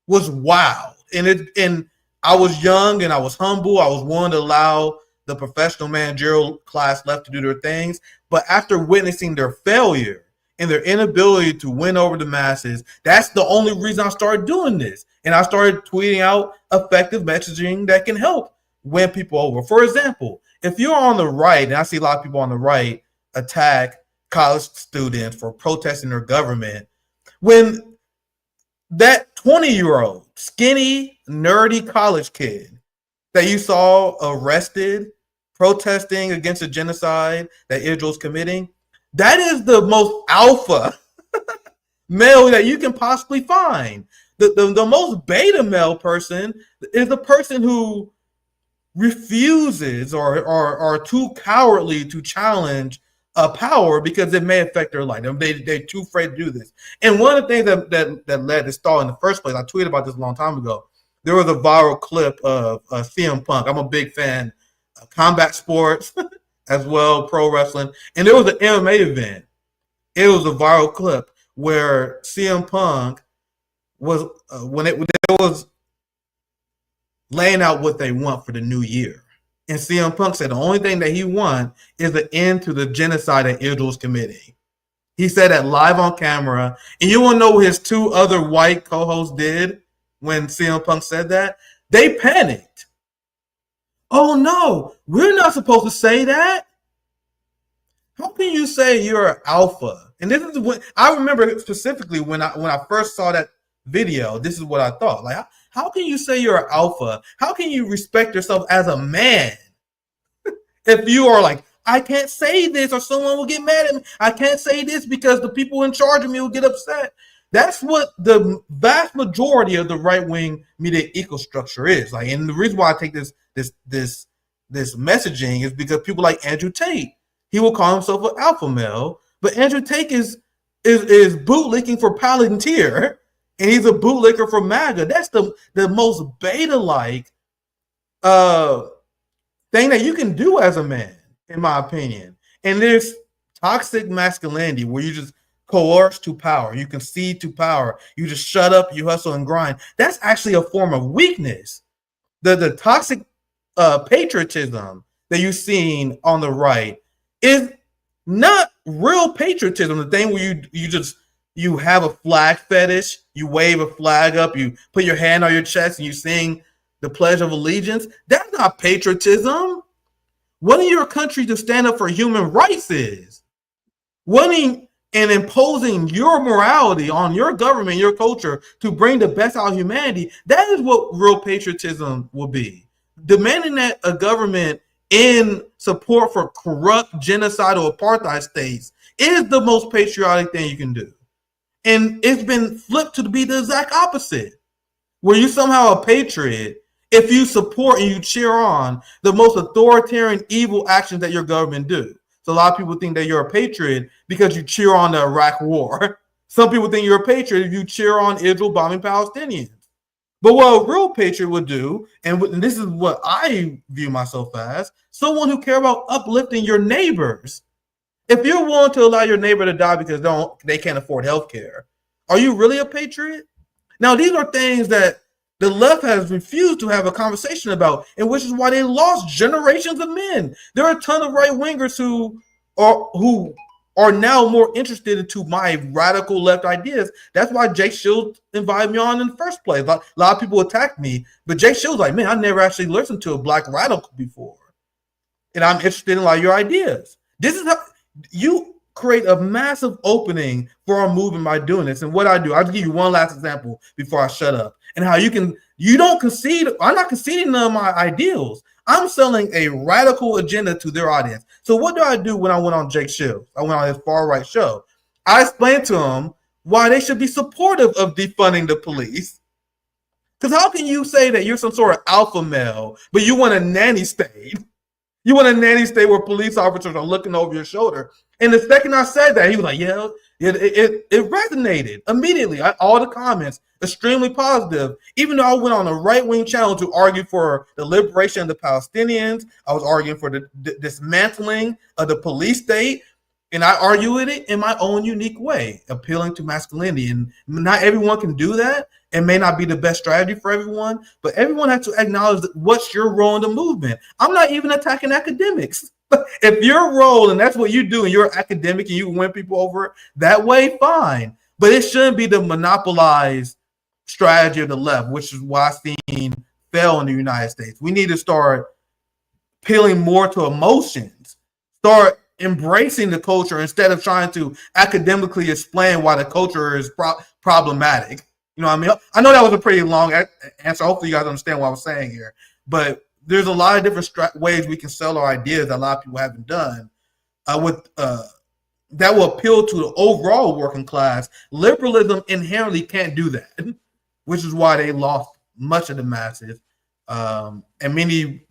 was wild. And I was young and I was humble. I was willing to allow the professional managerial class left to do their things. But after witnessing their failure and their inability to win over the masses, that's the only reason I started doing this. And I started tweeting out effective messaging that can help win people over. For example, if you're on the right, and I see a lot of people on the right attack college students for protesting their government, when that 20-year-old skinny nerdy college kid that you saw arrested protesting against a genocide that Israel's committing, that is the most alpha male that you can possibly find. The most beta male person is the person who refuses or are too cowardly to challenge a power because it may affect their life. They're too afraid to do this. And one of the things that led to Stall in the first place, I tweeted about this a long time ago. There was a viral clip of CM Punk. I'm a big fan of combat sports as well, pro wrestling. And there was an MMA event. It was a viral clip where CM Punk was when it was laying out what they want for the new year. And CM Punk said the only thing that he wants is the end to the genocide that Israel's committing. He said that live on camera. And you want to know what his two other white co-hosts did when CM Punk said that? They panicked. Oh no, we're not supposed to say that. How can you say you're an alpha? And this is when I remember specifically when I first saw that video, this is what I thought. Like, how can you say you're an alpha? How can you respect yourself as a man if you are like, I can't say this or someone will get mad at me. I can't say this because the people in charge of me will get upset. That's what the vast majority of the right-wing media ecostructure is. Like, and the reason why I take this messaging is because people like Andrew Tate, he will call himself an alpha male, but Andrew Tate is bootlicking for Palantir. And he's a bootlicker for MAGA. That's the most beta-like thing that you can do as a man, in my opinion. And there's toxic masculinity where you just coerce to power. You concede to power. You just shut up, you hustle and grind. That's actually a form of weakness. The toxic patriotism that you've seen on the right is not real patriotism. The thing where you have a flag fetish, you wave a flag up, you put your hand on your chest and you sing the Pledge of Allegiance. That's not patriotism. Wanting your country to stand up for human rights is. Wanting and imposing your morality on your government, your culture, to bring the best out of humanity, that is what real patriotism will be. Demanding that a government in support for corrupt, genocidal apartheid states is the most patriotic thing you can do. And it's been flipped to be the exact opposite, where you somehow a patriot if you support and you cheer on the most authoritarian, evil actions that your government do. So a lot of people think that you're a patriot because you cheer on the Iraq war. Some people think you're a patriot if you cheer on Israel bombing Palestinians. But what a real patriot would do, and this is what I view myself as, someone who care about uplifting your neighbors. If you're willing to allow your neighbor to die because they can't afford health care, are you really a patriot? Now, these are things that the left has refused to have a conversation about, and which is why they lost generations of men. There are a ton of right-wingers who are now more interested into my radical left ideas. That's why Jake Shields invited me on in the first place. A lot of people attacked me, but Jake Shields like, man, I never actually listened to a black radical before, and I'm interested in a lot of your ideas. This is how you create a massive opening for our movement by doing this. And what I do, I'll give you one last example before I shut up, and how you don't concede. I'm not conceding none of my ideals. I'm selling a radical agenda to their audience. So what do I do when I went on Jake Shields? I went on his far right show. I explained to him why they should be supportive of defunding the police. Because how can you say that you're some sort of alpha male, but you want a nanny state? You want a nanny state where police officers are looking over your shoulder. And the second I said that, he was like, yeah, it resonated immediately. All the comments, extremely positive. Even though I went on a right-wing channel to argue for the liberation of the Palestinians, I was arguing for the dismantling of the police state. And I argue with it in my own unique way, appealing to masculinity. And not everyone can do that. It may not be the best strategy for everyone, but everyone has to acknowledge that what's your role in the movement. I'm not even attacking academics. If your role, and that's what you do, and you're academic and you win people over that way, fine. But it shouldn't be the monopolized strategy of the left, which is why I've seen fail in the United States. We need to start appealing more to emotions, start embracing the culture instead of trying to academically explain why the culture is problematic. You know what I mean? I know that was a pretty long answer. Hopefully you guys understand what I was saying here. But there's a lot of different ways we can sell our ideas that a lot of people haven't done that will appeal to the overall working class. Liberalism inherently can't do that, which is why they lost much of the masses. And many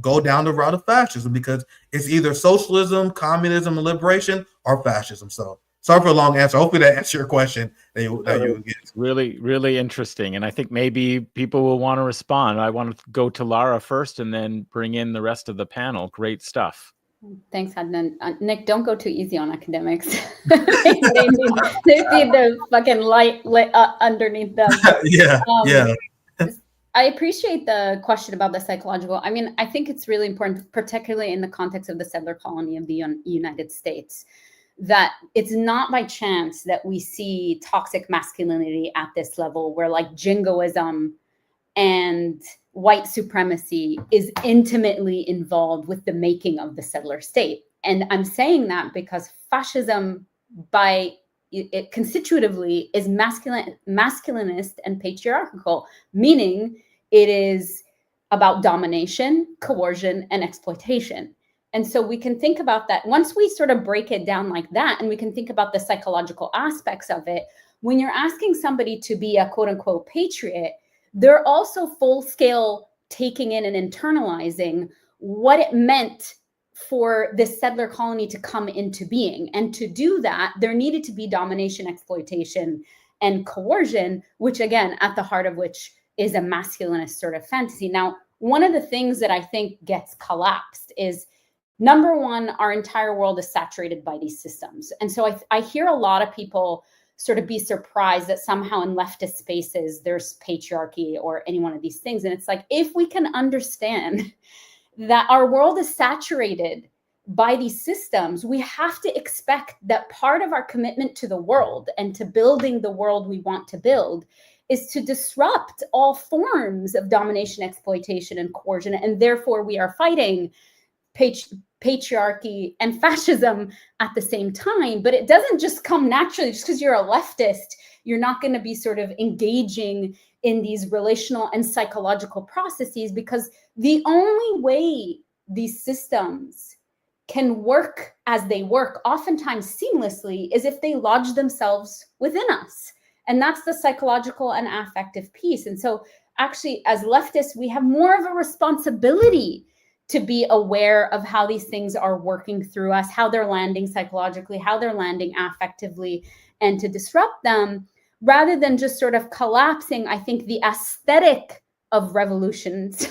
go down the route of fascism because it's either socialism, communism, and liberation, or fascism. So sorry for a long answer. Hopefully that answers your question that you would get. Really, really interesting. And I think maybe people will want to respond. I want to go to Lara first and then bring in the rest of the panel. Great stuff. Thanks, Adnan. Nick, don't go too easy on academics. they need the fucking light underneath them. Yeah. I appreciate the question about the psychological. I mean, I think it's really important, particularly in the context of the settler colony of the United States, that it's not by chance that we see toxic masculinity at this level where like jingoism and white supremacy is intimately involved with the making of the settler state. And I'm saying that because fascism by it constitutively is masculinist and patriarchal, meaning it is about domination, coercion, and exploitation. And so we can think about that once we sort of break it down like that, and we can think about the psychological aspects of it. When you're asking somebody to be a quote unquote patriot, they're also full scale taking in and internalizing what it meant for this settler colony to come into being. And to do that, there needed to be domination, exploitation, and coercion, which again, at the heart of which is a masculinist sort of fantasy. Now, one of the things that I think gets collapsed is, number one, our entire world is saturated by these systems. And so I hear a lot of people sort of be surprised that somehow in leftist spaces, there's patriarchy or any one of these things. And it's like, if we can understand that our world is saturated by these systems, we have to expect that part of our commitment to the world and to building the world we want to build is to disrupt all forms of domination, exploitation, and coercion. And therefore, we are fighting patriarchy and fascism at the same time. But it doesn't just come naturally. Just because you're a leftist, you're not going to be sort of engaging in these relational and psychological processes, because the only way these systems can work as they work, oftentimes seamlessly, is if they lodge themselves within us. And that's the psychological and affective piece. And so actually, as leftists, we have more of a responsibility to be aware of how these things are working through us, how they're landing psychologically, how they're landing affectively, and to disrupt them. rather than just sort of collapsing, I think, the aesthetic of revolutions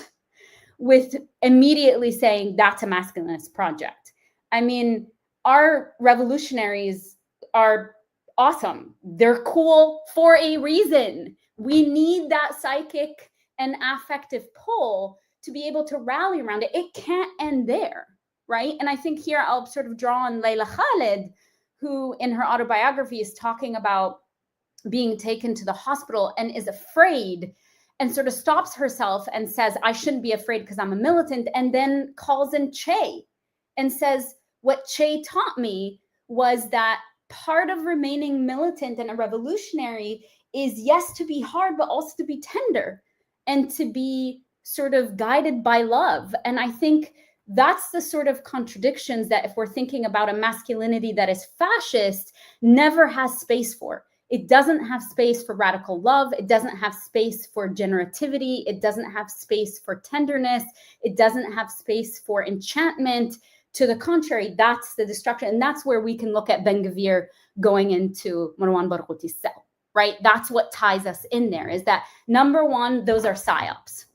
with immediately saying that's a masculinist project. I mean, our revolutionaries are awesome. They're cool for a reason. We need that psychic and affective pull to be able to rally around it. It can't end there, right? And I think here I'll sort of draw on Layla Khalid, who in her autobiography is talking about being taken to the hospital and is afraid and sort of stops herself and says, I shouldn't be afraid because I'm a militant, and then calls in Che and says, what Che taught me was that part of remaining militant and a revolutionary is, yes, to be hard, but also to be tender and to be sort of guided by love. And I think that's the sort of contradictions that, if we're thinking about a masculinity that is fascist, never has space for. It doesn't have space for radical love. It doesn't have space for generativity. It doesn't have space for tenderness. It doesn't have space for enchantment. To the contrary, that's the destruction. And that's where we can look at Ben Gvir going into Marwan Barghouti's cell, right? That's what ties us in there, is that, number one, those are psyops.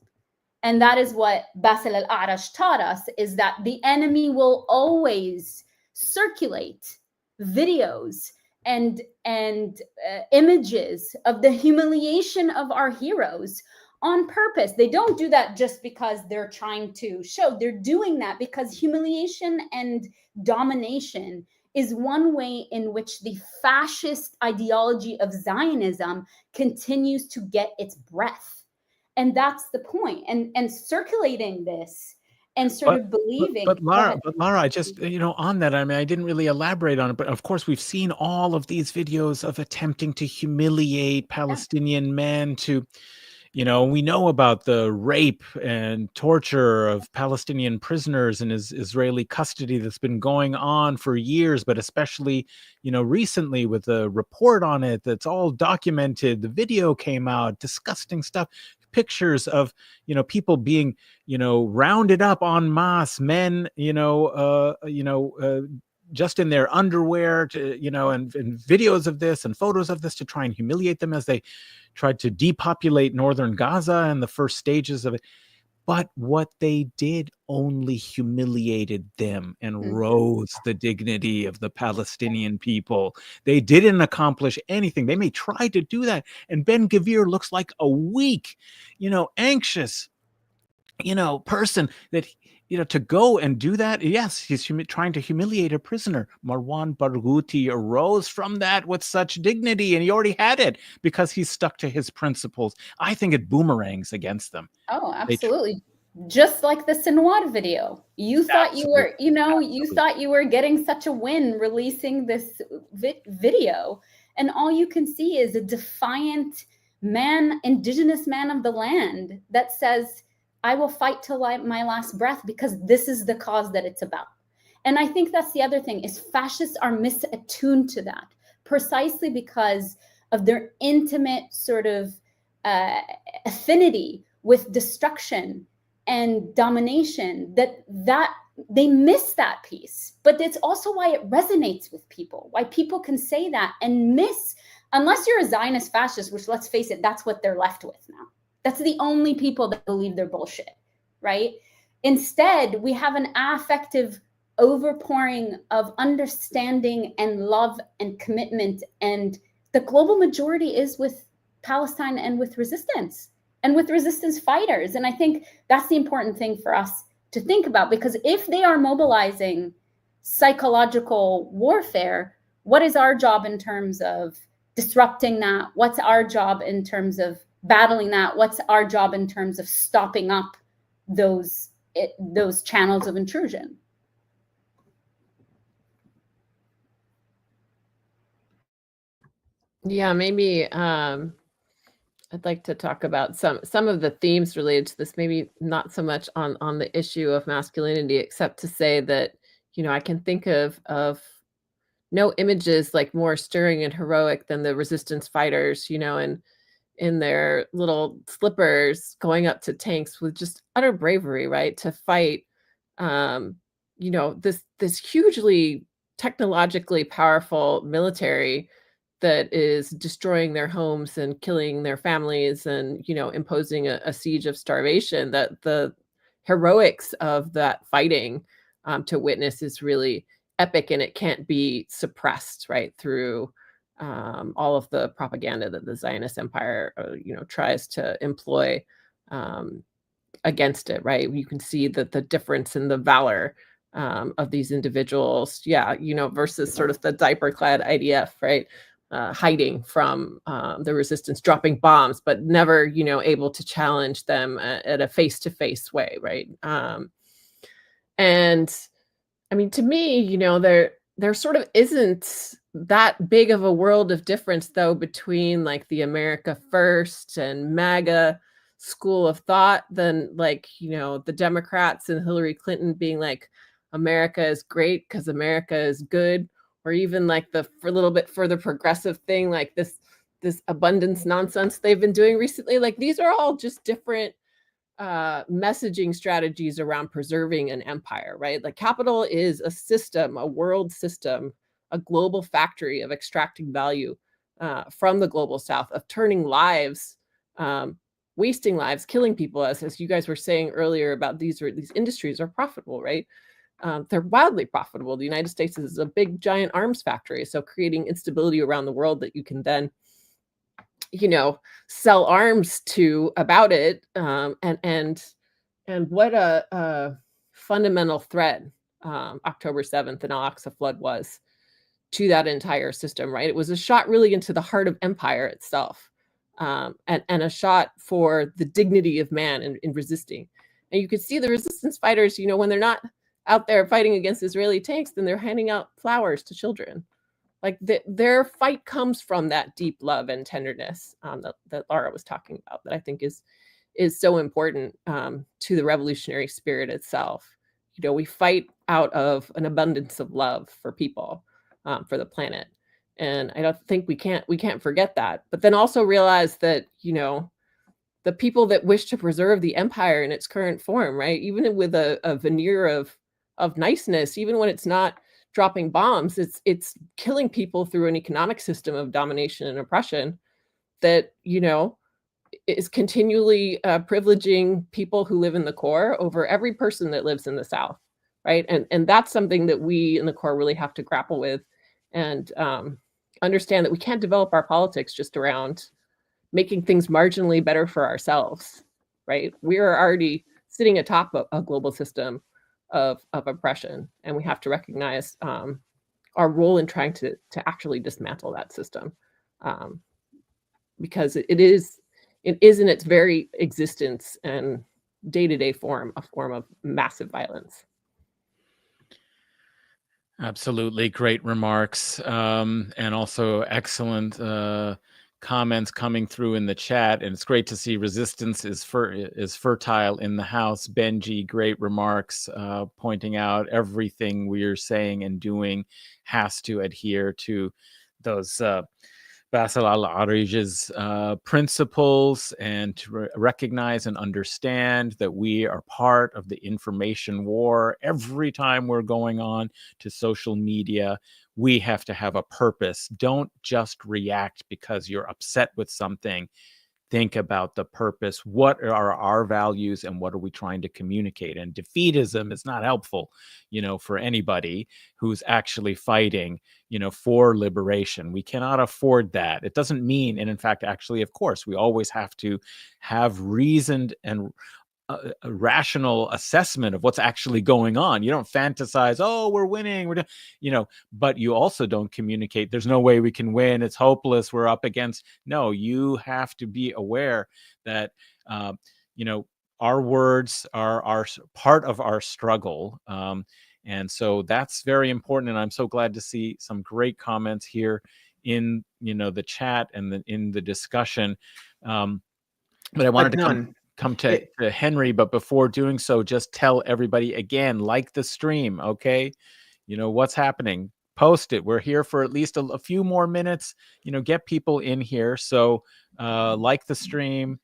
And that is what Basil al-A'rash taught us, is that the enemy will always circulate videos and images of the humiliation of our heroes on purpose. They don't do that just because they're trying to show. They're doing that because humiliation and domination is one way in which the fascist ideology of Zionism continues to get its breath. And that's the point. And circulating this and sort of believing. But Lara, I just, on that, I mean, I didn't really elaborate on it, but of course we've seen all of these videos of attempting to humiliate Palestinian men to, we know about the rape and torture of Palestinian prisoners in Israeli custody that's been going on for years, but especially, recently with the report on it that's all documented. The video came out, disgusting stuff, pictures of, people being, rounded up en masse, men, just in their underwear, to, and videos of this and photos of this to try and humiliate them as they tried to depopulate northern Gaza and the first stages of it. But what they did only humiliated them and rose the dignity of the Palestinian people. They didn't accomplish anything. They may try to do that. And Ben Gvir looks like a weak, anxious, person that, to go and do that. Yes, he's trying to humiliate a prisoner. Marwan Barghouti arose from that with such dignity, and he already had it because he's stuck to his principles. I think it boomerangs against them. Oh, absolutely. Just like the Sinwar video. You thought you were, you thought you were getting such a win releasing this video, and all you can see is a defiant man, indigenous man of the land that says, I will fight till my last breath because this is the cause that it's about. And I think that's the other thing, is fascists are misattuned to that precisely because of their intimate sort of affinity with destruction and domination, that they miss that piece. But it's also why it resonates with people, why people can say that and miss, unless you're a Zionist fascist, which, let's face it, that's what they're left with now. That's the only people that believe their bullshit, right? Instead, we have an affective overpouring of understanding and love and commitment. And the global majority is with Palestine and with resistance fighters. And I think that's the important thing for us to think about, because if they are mobilizing psychological warfare, what is our job in terms of disrupting that? What's our job in terms of battling that? What's our job in terms of stopping up those channels of intrusion? Yeah, maybe I'd like to talk about some of the themes related to this, maybe not so much on the issue of masculinity, except to say that, I can think of no images like more stirring and heroic than the resistance fighters, and in their little slippers going up to tanks with just utter bravery, right? To fight, this hugely technologically powerful military that is destroying their homes and killing their families and, imposing a siege of starvation, that the heroics of that fighting to witness is really epic, and it can't be suppressed, right, through all of the propaganda that the Zionist empire, tries to employ against it, right? You can see that the difference in the valor of these individuals, versus sort of the diaper-clad IDF, right? Hiding from the resistance, dropping bombs, but never, able to challenge them at a face-to-face way, right? And I mean, to me, there sort of isn't that big of a world of difference, though, between like the America First and MAGA school of thought than like, the Democrats and Hillary Clinton being like, America is great because America is good, or even like the for a little bit further progressive thing, like this abundance nonsense they've been doing recently. Like these are all just different messaging strategies around preserving an empire, right? Like capital is a system, a world system, a global factory of extracting value from the global south, of turning lives, wasting lives, killing people, as you guys were saying earlier about these industries are profitable, right? They're wildly profitable. The United States is a big giant arms factory, so creating instability around the world that you can then sell arms to about it, and what a fundamental threat October 7th and Al-Aqsa flood was to that entire system, right? It was a shot really into the heart of empire itself, and a shot for the dignity of man in resisting. And you could see the resistance fighters, when they're not out there fighting against Israeli tanks, then they're handing out flowers to children. Like their fight comes from that deep love and tenderness that Lara was talking about, that I think is so important to the revolutionary spirit itself. We fight out of an abundance of love for people, for the planet, and I don't think we can't forget that. But then also realize that the people that wish to preserve the empire in its current form, right, even with a veneer of niceness, even when it's not dropping bombs, it's killing people through an economic system of domination and oppression that is continually privileging people who live in the core over every person that lives in the South, right? And that's something that we in the core really have to grapple with, and understand that we can't develop our politics just around making things marginally better for ourselves, right? We are already sitting atop a global system of oppression, and we have to recognize our role in trying to actually dismantle that system, because it is in its very existence and day-to-day form a form of massive violence. Absolutely. Great remarks. And also excellent comments coming through in the chat. And it's great to see resistance is fertile in the house. Benji, great remarks, pointing out everything we are saying and doing has to adhere to those Basil al-Arrij's principles, and to recognize and understand that we are part of the information war. Every time we're going on to social media, we have to have a purpose. Don't just react because you're upset with something. Think about the purpose. What are our values and what are we trying to communicate? And defeatism is not helpful, for anybody who's actually fighting, for liberation. We cannot afford that. It doesn't mean, and in fact, actually, of course, we always have to have reasoned and a rational assessment of what's actually going on. You don't fantasize, oh, we're winning, but you also don't communicate, there's no way we can win, it's hopeless, we're up against. No, you have to be aware that, our words are part of our struggle. And so that's very important. And I'm so glad to see some great comments here in, the chat and in the discussion. But I wanted to come to Henry, but before doing so, just tell everybody again, like the stream, okay? What's happening, post it. We're here for at least a few more minutes, get people in here. So like the stream,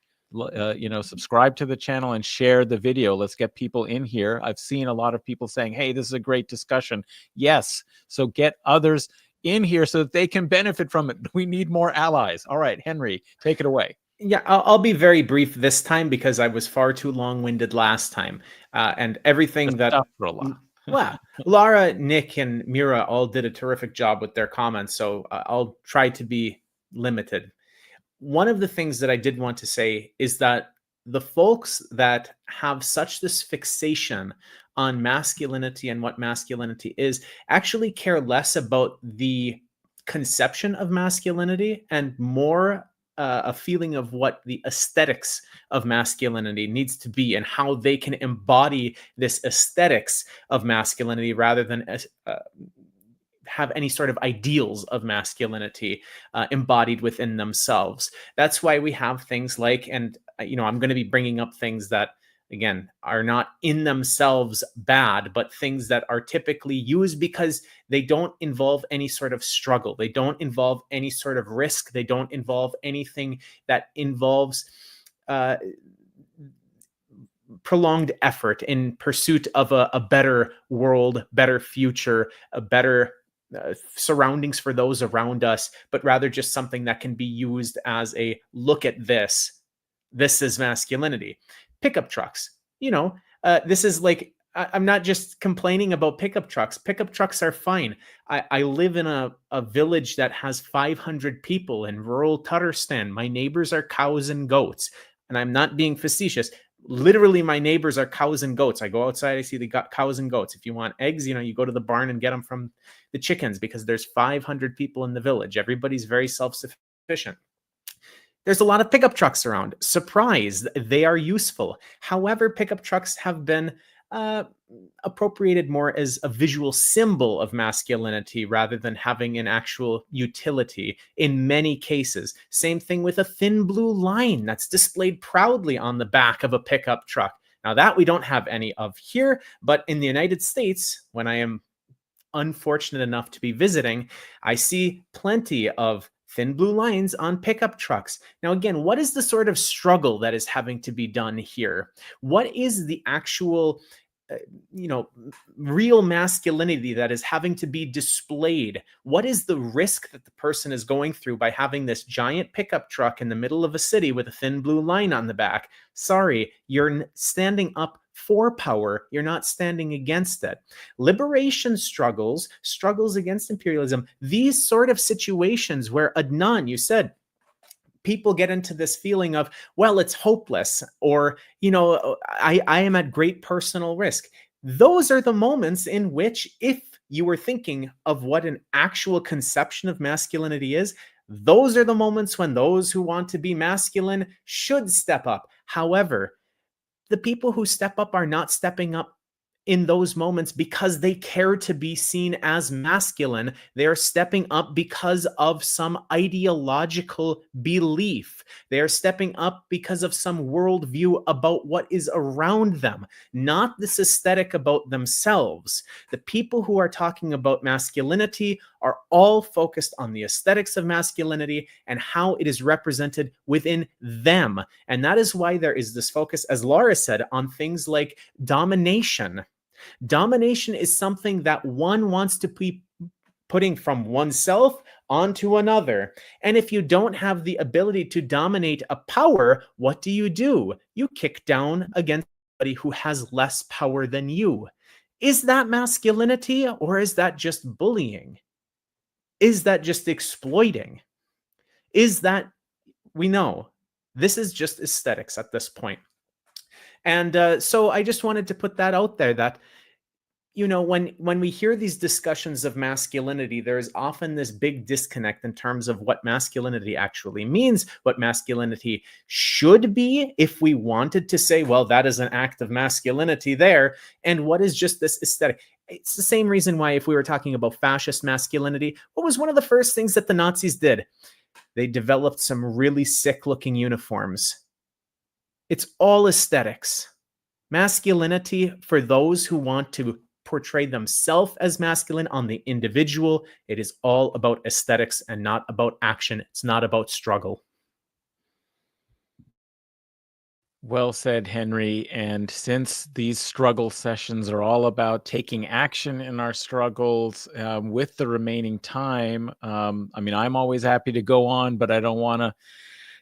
subscribe to the channel and share the video. Let's get people in here. I've seen a lot of people saying, hey, this is a great discussion. Yes, so get others in here so that they can benefit from it. We need more allies. All right, Henry, take it away. Yeah, I'll be very brief this time because I was far too long-winded last time. And everything that... Well, Lara, Nick, and Mirah all did a terrific job with their comments, so I'll try to be limited. One of the things that I did want to say is that the folks that have such this fixation on masculinity and what masculinity is actually care less about the conception of masculinity and more a feeling of what the aesthetics of masculinity needs to be and how they can embody this aesthetics of masculinity rather than have any sort of ideals of masculinity embodied within themselves. That's why we have things like, and I'm going to be bringing up things that, again, are not in themselves bad, but things that are typically used because they don't involve any sort of struggle. They don't involve any sort of risk. They don't involve anything that involves prolonged effort in pursuit of a better world, better future, a better surroundings for those around us, but rather just something that can be used as a look at this. This is masculinity. Pickup trucks. This is like, I'm not just complaining about pickup trucks. Pickup trucks are fine. I live in a village that has 500 people in rural Tatarstan. My neighbors are cows and goats. And I'm not being facetious. Literally, my neighbors are cows and goats. I go outside, I see they got cows and goats. If you want eggs, you go to the barn and get them from the chickens because there's 500 people in the village. Everybody's very self-sufficient. There's a lot of pickup trucks around. Surprise, they are useful. However, pickup trucks have been appropriated more as a visual symbol of masculinity rather than having an actual utility in many cases. Same thing with a thin blue line that's displayed proudly on the back of a pickup truck. Now that we don't have any of here, but in the United States, when I am unfortunate enough to be visiting, I see plenty of thin blue lines on pickup trucks. Now, again, what is the sort of struggle that is having to be done here? What is the actual, real masculinity that is having to be displayed? What is the risk that the person is going through by having this giant pickup truck in the middle of a city with a thin blue line on the back? Sorry, you're standing up for power. You're not standing against it. Liberation struggles against imperialism, these sort of situations where, Adnan, you said, people get into this feeling of, well, it's hopeless, or, I am at great personal risk. Those are the moments in which, if you were thinking of what an actual conception of masculinity is, those are the moments when those who want to be masculine should step up. However, the people who step up are not stepping up in those moments because they care to be seen as masculine. They are stepping up because of some ideological belief. They are stepping up because of some worldview about what is around them, not this aesthetic about themselves. The people who are talking about masculinity are all focused on the aesthetics of masculinity and how it is represented within them. And that is why there is this focus, as Lara said, on things like domination. Domination is something that one wants to be putting from oneself onto another. And if you don't have the ability to dominate a power, what do? You kick down against somebody who has less power than you. Is that masculinity, or is that just bullying? Is that just exploiting? Is that, we know, this is just aesthetics at this point. And so I just wanted to put that out there that, when we hear these discussions of masculinity, there is often this big disconnect in terms of what masculinity actually means, what masculinity should be, if we wanted to say, well, that is an act of masculinity there, and what is just this aesthetic. It's the same reason why, if we were talking about fascist masculinity, what was one of the first things that the Nazis did? They developed some really sick-looking uniforms. It's all aesthetics. Masculinity, for those who want to portray themselves as masculine on the individual, it is all about aesthetics and not about action. It's not about struggle. Well said, Henry. And since these struggle sessions are all about taking action in our struggles with the remaining time, I mean, I'm always happy to go on, but I don't want to,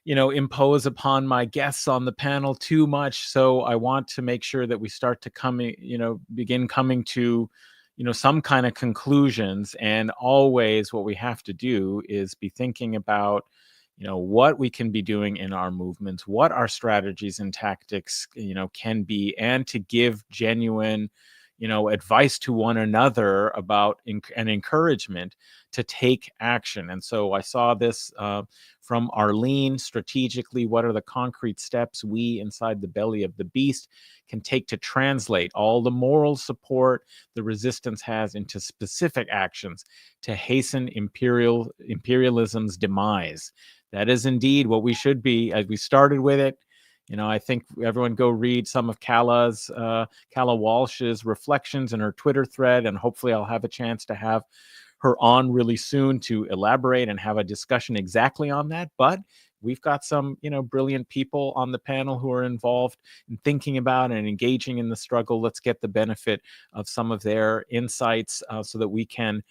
impose upon my guests on the panel too much. So I want to make sure that we start to begin coming to, some kind of conclusions. And always what we have to do is be thinking about, what we can be doing in our movements, what our strategies and tactics, can be, and to give genuine, advice to one another about an encouragement to take action. And so I saw this from Arlene: strategically, what are the concrete steps we inside the belly of the beast can take to translate all the moral support the resistance has into specific actions to hasten imperialism's demise? That is indeed what we should be, as we started with it. I think everyone go read some of Kala Walsh's reflections in her Twitter thread, and hopefully I'll have a chance to have her on really soon to elaborate and have a discussion exactly on that. But we've got some, brilliant people on the panel who are involved in thinking about and engaging in the struggle. Let's get the benefit of some of their insights so that we can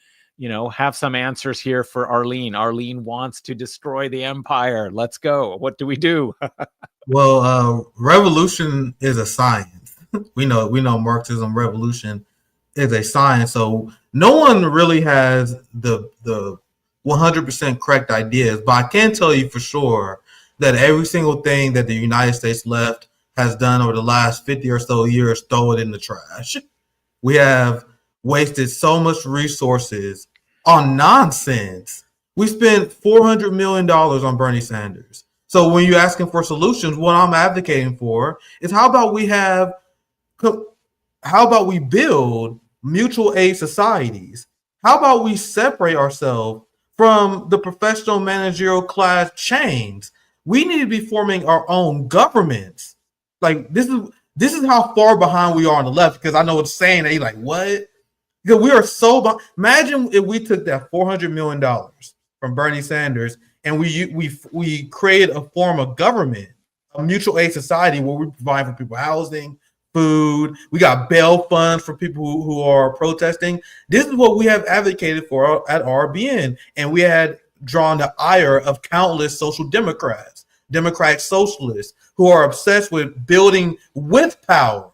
have some answers here for Arlene. Arlene wants to destroy the empire. Let's go. What do we do? Well, revolution is a science. We know Marxism. Revolution is a science. So no one really has the 100% correct ideas, but I can tell you for sure that every single thing that the United States left has done over the last 50 or so years, throw it in the trash. We have wasted so much resources on nonsense. We spent $400 million on Bernie Sanders. So when you're asking for solutions, what I'm advocating for is how about we build mutual aid societies? How about we separate ourselves from the professional managerial class chains? We need to be forming our own governments. Like this is how far behind we are on the left, because I know it's saying that you're like, what? Because we are so behind. Imagine if we took that $400 million from Bernie Sanders and we created a form of government, a mutual aid society where we provide for people housing, food. We got bail funds for people who are protesting. This is what we have advocated for at RBN, and we had drawn the ire of countless social democrats, democratic socialists who are obsessed with building with power.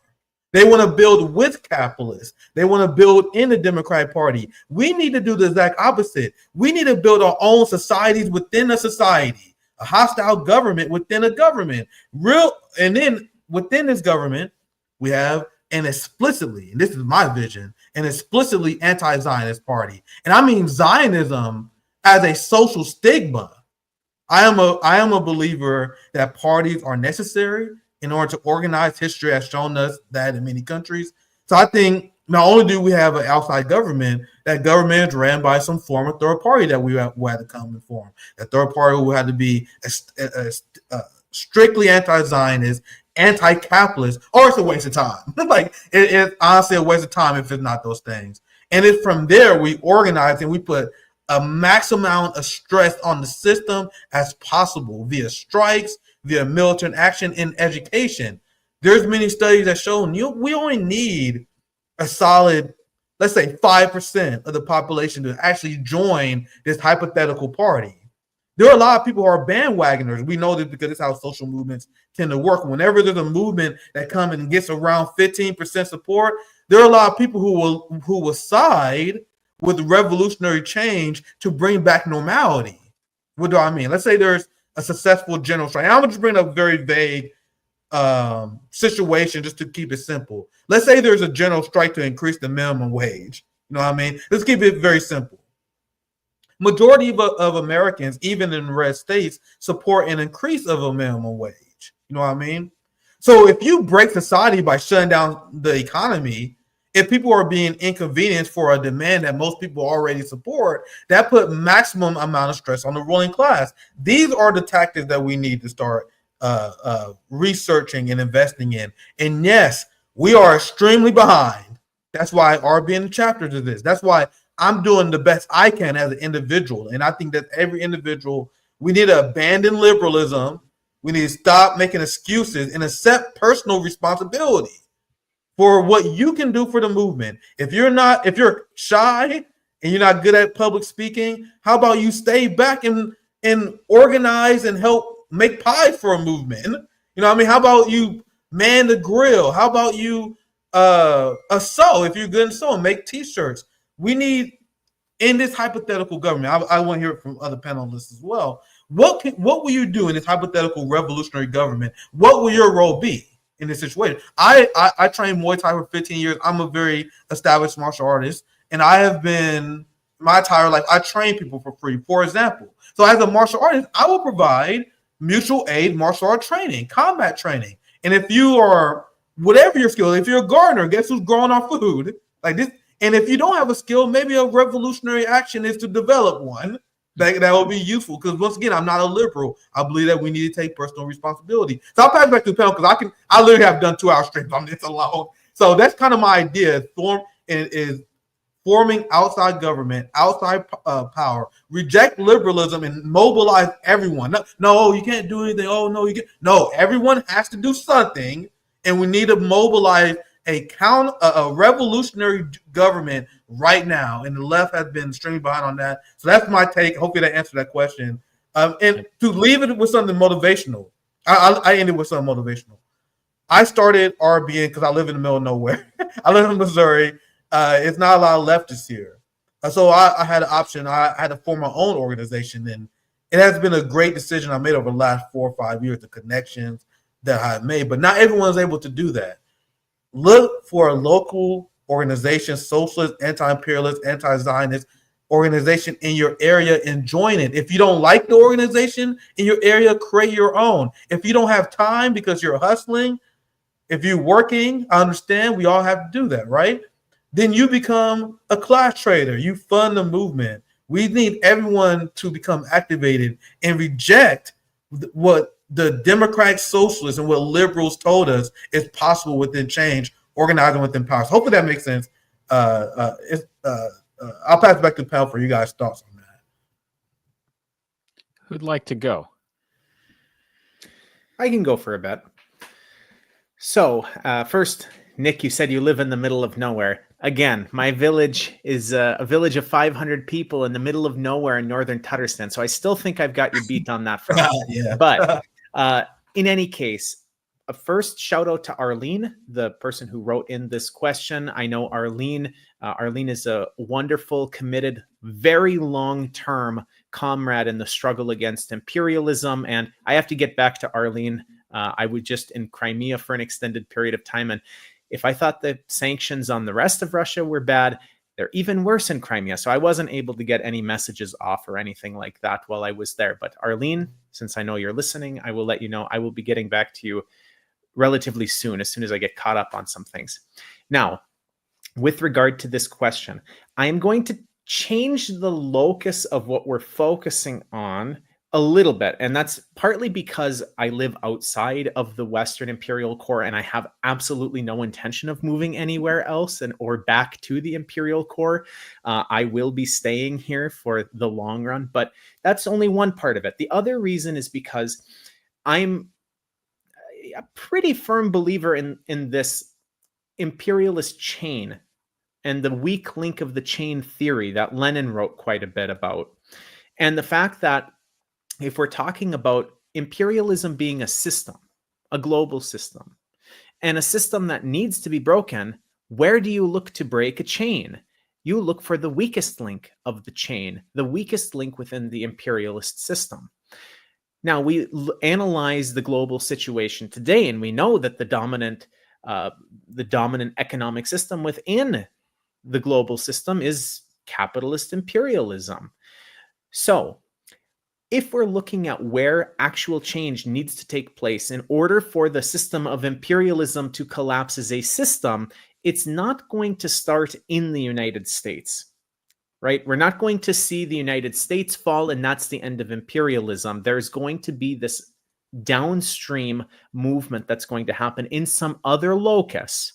They want to build with capitalists. They want to build in the Democratic Party. We need to do the exact opposite. We need to build our own societies within a society, a hostile government within a government. And then within this government, we have an explicitly, and this is my vision, an explicitly anti-Zionist party. And I mean Zionism as a social stigma. I am a believer that parties are necessary in order to organize. History has shown us that in many countries. So I think not only do we have an outside government, that government is ran by some form of third party that we had to come and form. That third party will have to be strictly anti-Zionist, anti-capitalist, or it's a waste of time. Like it's honestly a waste of time if it's not those things. And if from there we organize and we put a maximum amount of stress on the system as possible via strikes, via militant action in education. There's many studies that show we only need a solid, let's say 5% of the population to actually join this hypothetical party. There are a lot of people who are bandwagoners. We know this because it's how social movements tend to work. Whenever there's a movement that comes and gets around 15% support, there are a lot of people who will side with revolutionary change to bring back normality. What do I mean? Let's say there's a successful general strike. I'm going to just bring up a very vague situation just to keep it simple. Let's say there's a general strike to increase the minimum wage. You know what I mean? Let's keep it very simple. Majority of Americans, even in red states, support an increase of a minimum wage. You know what I mean? So if you break society by shutting down the economy, if people are being inconvenienced for a demand that most people already support, that put maximum amount of stress on the ruling class. These are the tactics that we need to start researching and investing in. And yes, we are extremely behind. That's why RBN chapter to this. That's why I'm doing the best I can as an individual. And I think that every individual, we need to abandon liberalism. We need to stop making excuses and accept personal responsibility for what you can do for the movement. If you're shy and you're not good at public speaking, how about you stay back and organize and help make pies for a movement? You know what I mean? How about you man the grill? How about you sew if you're good in sewing, make t-shirts? We need, in this hypothetical government, I want to hear it from other panelists as well. What will you do in this hypothetical revolutionary government? What will your role be in this situation? I trained Muay Thai for 15 years. I'm a very established martial artist, and I have been my entire life. I train people for free, for example. So as a martial artist, I will provide mutual aid martial art training, combat training. And if you are, whatever your skill, if you're a gardener, guess who's growing our food? Like this. And if you don't have a skill, maybe a revolutionary action is to develop one that will be useful. Because once again, I'm not a liberal. I believe that we need to take personal responsibility. So I'll pass it back to the panel because I literally have done 2-hour streams on this alone. So that's kind of my idea. Is forming outside government, outside power, reject liberalism, and mobilize everyone. No, you can't do anything. Oh no, you can't. No, everyone has to do something, and we need to mobilize a revolutionary government right now, and the left has been stringing behind on that. So that's my take. Hopefully that answered that question. And to leave it with something motivational, I ended with something motivational. I started RBN because I live in the middle of nowhere. I live in Missouri. It's not a lot of leftists here. So I had an option. I had to form my own organization, and it has been a great decision I made over the last 4 or 5 years, the connections that I've made. But not everyone's able to do that. Look for a local organization, socialist, anti-imperialist, anti-Zionist organization in your area and join it. If you don't like the organization in your area, create your own. If you don't have time because you're hustling, if you're working, I understand we all have to do that, right? Then you become a class trader. You fund the movement. We need everyone to become activated and reject what the democratic socialists and what liberals told us is possible within change, organizing within power. So hopefully that makes sense. I'll pass it back to the panel for you guys' thoughts on that. Who'd like to go? I can go for a bit. So first, Nick, you said you live in the middle of nowhere. Again, my village is a village of 500 people in the middle of nowhere in northern Tatarstan. So I still think I've got you beat on that front. Yeah. But in any case, a first shout out to Arlene, the person who wrote in this question. I know Arlene. Arlene is a wonderful, committed, very long-term comrade in the struggle against imperialism. And I have to get back to Arlene. I was just in Crimea for an extended period of time. And if I thought the sanctions on the rest of Russia were bad, they're even worse in Crimea. So I wasn't able to get any messages off or anything like that while I was there. But Arlene, since I know you're listening, I will let you know I will be getting back to you relatively soon as I get caught up on some things. Now, with regard to this question, I am going to change the locus of what we're focusing on a little bit. And that's partly because I live outside of the Western Imperial Core and I have absolutely no intention of moving anywhere else or back to the Imperial Core. I will be staying here for the long run, but that's only one part of it. The other reason is because I'm a pretty firm believer in this imperialist chain and the weak link of the chain theory that Lenin wrote quite a bit about. And the fact that if we're talking about imperialism being a system, a global system, and a system that needs to be broken, where do you look to break a chain? You look for the weakest link of the chain, the weakest link within the imperialist system. Now, we analyze the global situation today, and we know that the dominant economic system within the global system is capitalist imperialism. So, if we're looking at where actual change needs to take place in order for the system of imperialism to collapse as a system, it's not going to start in the United States, right? We're not going to see the United States fall and that's the end of imperialism. There's going to be this downstream movement that's going to happen in some other locus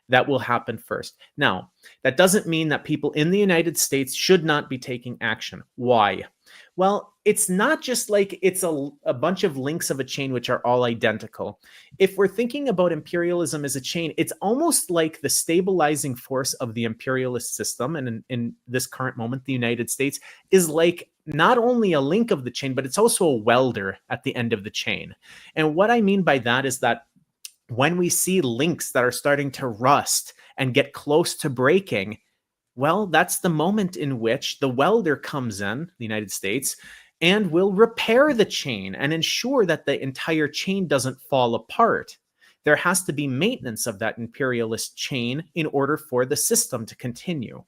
that will happen first. Now, that doesn't mean that people in the United States should not be taking action. Why? Well, it's not just like it's a bunch of links of a chain which are all identical. If we're thinking about imperialism as a chain, it's almost like the stabilizing force of the imperialist system, and in this current moment, the United States, is like not only a link of the chain, but it's also a welder at the end of the chain. And what I mean by that is that when we see links that are starting to rust and get close to breaking, well, that's the moment in which the welder comes in, the United States, and will repair the chain and ensure that the entire chain doesn't fall apart. There has to be maintenance of that imperialist chain in order for the system to continue.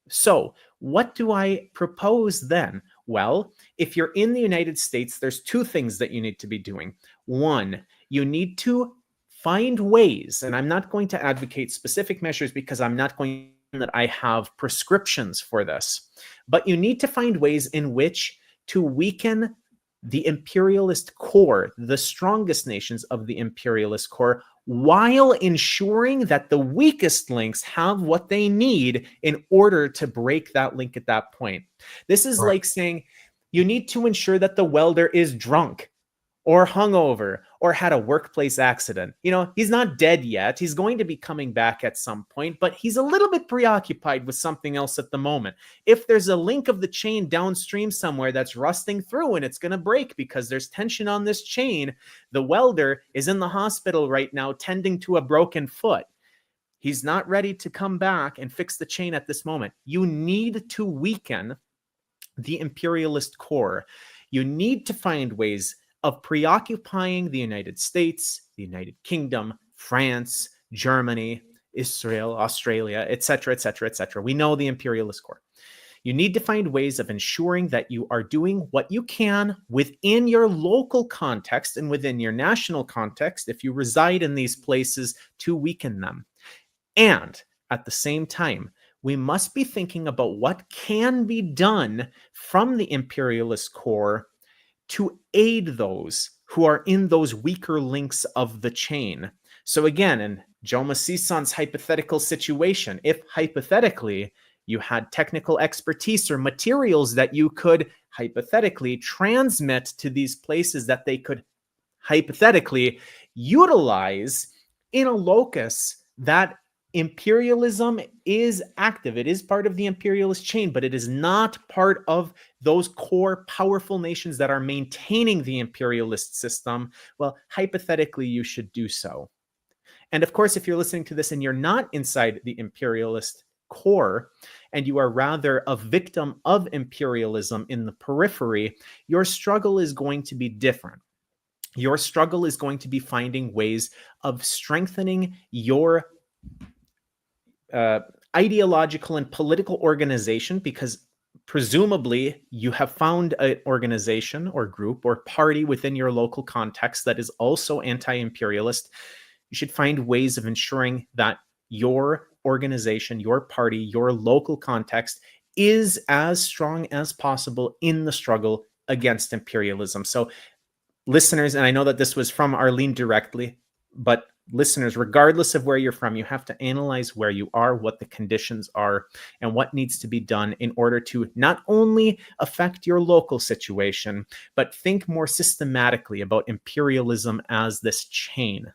So, what do I propose then? Well, if you're in the United States, there's two things that you need to be doing. One, you need to find ways, and I'm not going to advocate specific measures because I'm not going that I have prescriptions for this, but you need to find ways in which to weaken the imperialist core, the strongest nations of the imperialist core, while ensuring that the weakest links have what they need in order to break that link at that point. This is like saying you need to ensure that the welder is drunk or hungover or had a workplace accident. You know, he's not dead yet. He's going to be coming back at some point, but he's a little bit preoccupied with something else at the moment. If there's a link of the chain downstream somewhere that's rusting through and it's going to break because there's tension on this chain, the welder is in the hospital right now tending to a broken foot. He's not ready to come back and fix the chain at this moment. You need to weaken the imperialist core. You need to find ways of preoccupying the United States, the United Kingdom, France, Germany, Israel, Australia, etc., etc., etc. We know the imperialist core. You need to find ways of ensuring that you are doing what you can within your local context and within your national context, if you reside in these places, to weaken them. And at the same time, we must be thinking about what can be done from the imperialist core to aid those who are in those weaker links of the chain. So again, in Joma Sison's hypothetical situation, if hypothetically you had technical expertise or materials that you could hypothetically transmit to these places that they could hypothetically utilize in a locus that imperialism is active. It is part of the imperialist chain, but it is not part of those core powerful nations that are maintaining the imperialist system. Well, hypothetically, you should do so. And of course, if you're listening to this and you're not inside the imperialist core, and you are rather a victim of imperialism in the periphery, your struggle is going to be different. Your struggle is going to be finding ways of strengthening your ideological and political organization, because presumably you have found an organization or group or party within your local context that is also anti-imperialist. You should find ways of ensuring that your organization, your party, your local context is as strong as possible in the struggle against imperialism. So listeners, and I know that this was from Arlene directly, but listeners, regardless of where you're from, you have to analyze where you are, what the conditions are, and what needs to be done in order to not only affect your local situation, but think more systematically about imperialism as this chain.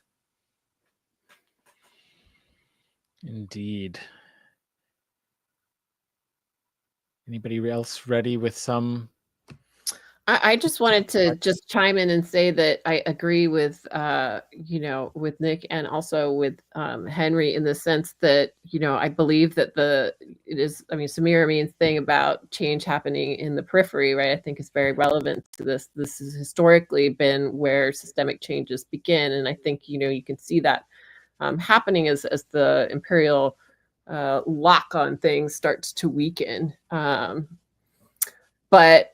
Indeed. Anybody else ready with some? I just wanted to just chime in and say that I agree with, with Nick and also with Henry, in the sense that, I believe that Samir Amin's thing about change happening in the periphery, right, I think is very relevant to this. This has historically been where systemic changes begin. And I think, you can see that happening as the imperial lock on things starts to weaken. But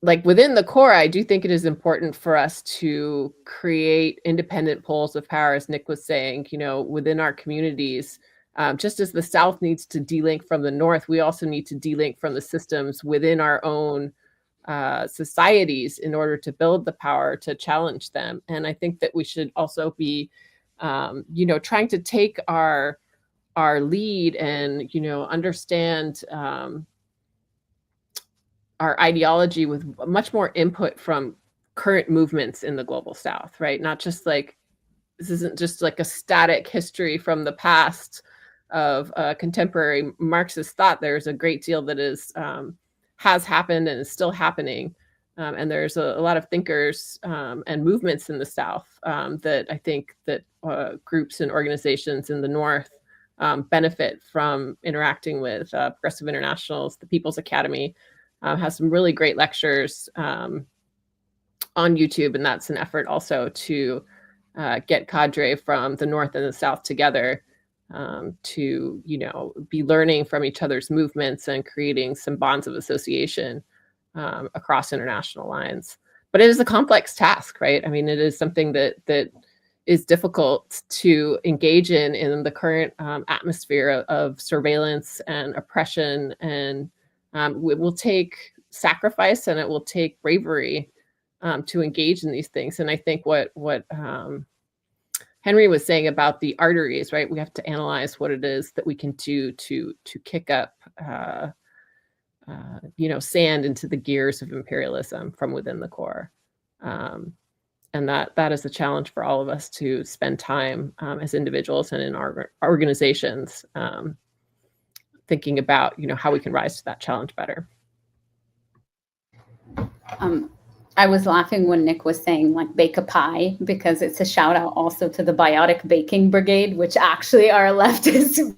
like within the core, I do think it is important for us to create independent poles of power, as Nick was saying, within our communities. Just as the South needs to delink from the North, we also need to delink from the systems within our own societies in order to build the power to challenge them. And I think that we should also be, trying to take our lead and, understand our ideology with much more input from current movements in the global South, right? Not just like, this isn't just like a static history from the past of contemporary Marxist thought. There's a great deal that is has happened and is still happening. And there's a lot of thinkers and movements in the South that I think that groups and organizations in the North benefit from interacting with. Progressive Internationals, the People's Academy has some really great lectures on YouTube, and that's an effort also to get cadre from the North and the South together to, you know, be learning from each other's movements and creating some bonds of association across international lines. But it is a complex task, right? I mean, it is something that is difficult to engage in the current atmosphere of surveillance and oppression, and it will take sacrifice and it will take bravery to engage in these things. And I think what Henry was saying about the arteries, right? We have to analyze what it is that we can do to kick up you know, sand into the gears of imperialism from within the core. And that is a challenge for all of us to spend time as individuals and in our organizations thinking about, you know, how we can rise to that challenge better. I was laughing when Nick was saying like bake a pie, because it's a shout out also to the Biotic Baking Brigade, which actually are leftists.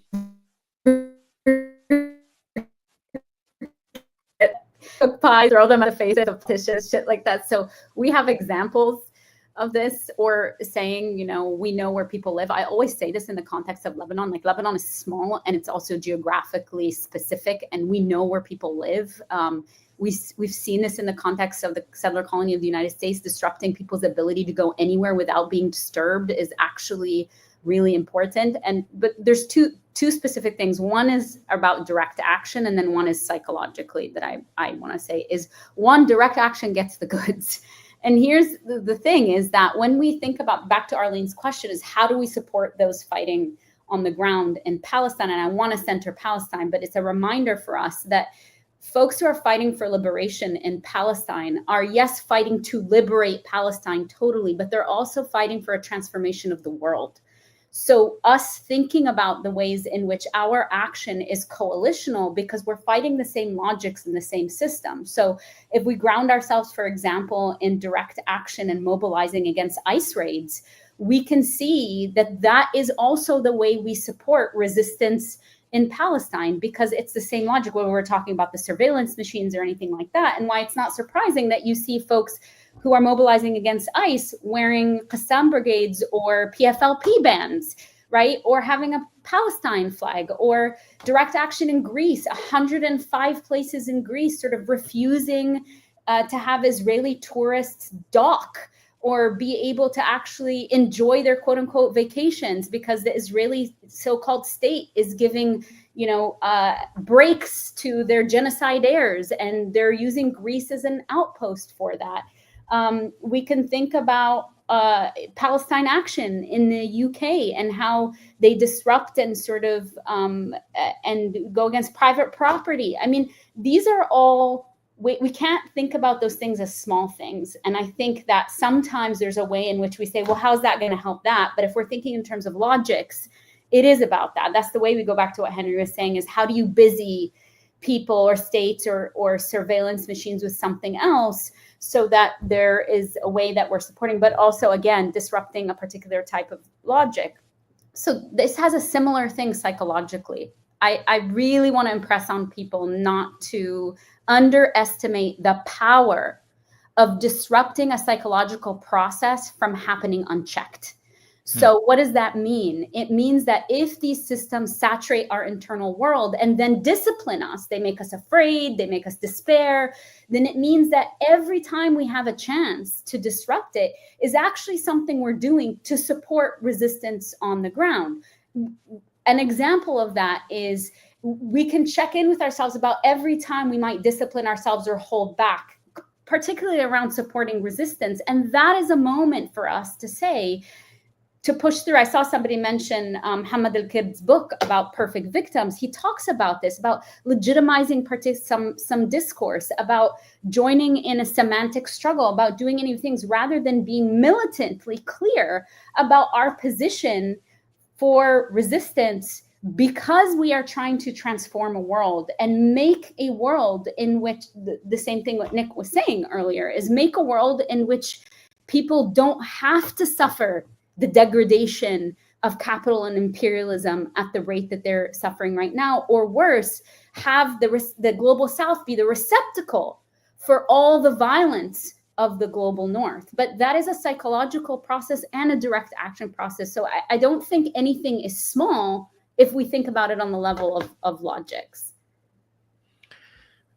Cook pie, throw them in the face of politicians, shit like that. So we have examples of this, or saying, you know, we know where people live. I always say this in the context of Lebanon, like Lebanon is small and it's also geographically specific, and we know where people live. We've seen this in the context of the settler colony of the United States. Disrupting people's ability to go anywhere without being disturbed is actually really important. But there's two specific things. One is about direct action, and then one is psychologically that I want to say is, one, direct action gets the goods. And here's the thing is that when we think about, back to Arlene's question, is how do we support those fighting on the ground in Palestine? And I want to center Palestine, but it's a reminder for us that folks who are fighting for liberation in Palestine are, yes, fighting to liberate Palestine totally, but they're also fighting for a transformation of the world. So us thinking about the ways in which our action is coalitional, because we're fighting the same logics in the same system. So if we ground ourselves, for example, in direct action and mobilizing against ICE raids, we can see that that is also the way we support resistance in Palestine, because it's the same logic when we're talking about the surveillance machines or anything like that. And why it's not surprising that you see folks who are mobilizing against ICE wearing Qassam brigades or PFLP bands, right? Or having a Palestine flag, or direct action in Greece, 105 places in Greece sort of refusing to have Israeli tourists dock or be able to actually enjoy their quote unquote vacations, because the Israeli so-called state is giving, you know, breaks to their genocidaires, and they're using Greece as an outpost for that. We can think about Palestine Action in the UK and how they disrupt and sort of and go against private property. I mean, these are all, we can't think about those things as small things. And I think that sometimes there's a way in which we say, well, how's that going to help that? But if we're thinking in terms of logics, it is about that. That's the way we go back to what Henry was saying, is how do you busy people or states or surveillance machines with something else, so that there is a way that we're supporting, but also, again, disrupting a particular type of logic. So this has a similar thing psychologically. I really want to impress on people not to underestimate the power of disrupting a psychological process from happening unchecked. So what does that mean? It means that if these systems saturate our internal world and then discipline us, they make us afraid, they make us despair, then it means that every time we have a chance to disrupt it is actually something we're doing to support resistance on the ground. An example of that is we can check in with ourselves about every time we might discipline ourselves or hold back, particularly around supporting resistance. And that is a moment for us to say, to push through. I saw somebody mention Hamad al-Kib's book about perfect victims. He talks about this, about legitimizing some discourse, about joining in a semantic struggle, about doing any things rather than being militantly clear about our position for resistance, because we are trying to transform a world and make a world in which the same thing what Nick was saying earlier is make a world in which people don't have to suffer the degradation of capital and imperialism at the rate that they're suffering right now, or worse, have the global south be the receptacle for all the violence of the global north. But that is a psychological process and a direct action process. So I don't think anything is small if we think about it on the level of logics.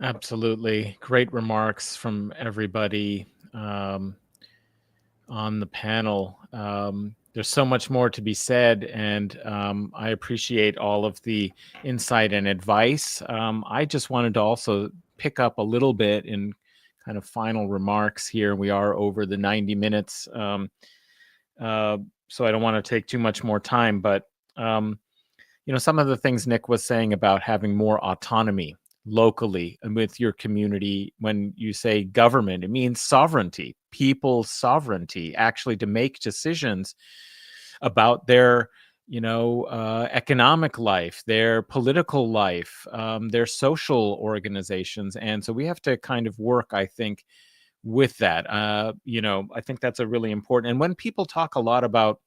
Absolutely. Great remarks from everybody on the panel. There's so much more to be said, and I appreciate all of the insight and advice. I just wanted to also pick up a little bit in kind of final remarks here. We are over the 90 minutes, so I don't want to take too much more time, but some of the things Nick was saying about having more autonomy locally and with your community. When you say government, it means sovereignty, people's sovereignty, actually to make decisions about their economic life, their political life, their social organizations. And so we have to kind of work, I think, with that. I think that's a really important. And when people talk a lot about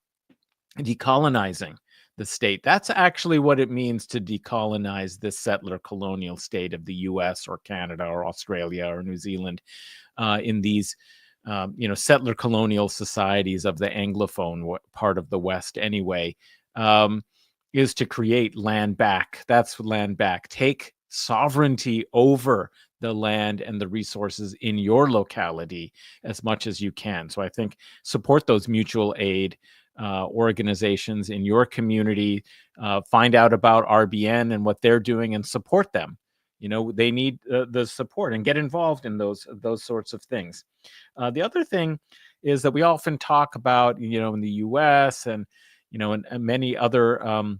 decolonizing the state, that's actually what it means to decolonize this settler colonial state of the US or Canada or Australia or New Zealand, in these settler colonial societies of the Anglophone part of the West anyway, is to create land back. That's land back. Take sovereignty over the land and the resources in your locality as much as you can. So I think support those mutual aid organizations in your community, find out about RBN and what they're doing and support them. They need the support, and get involved in those sorts of things. The other thing is that we often talk about, in the US and, and many other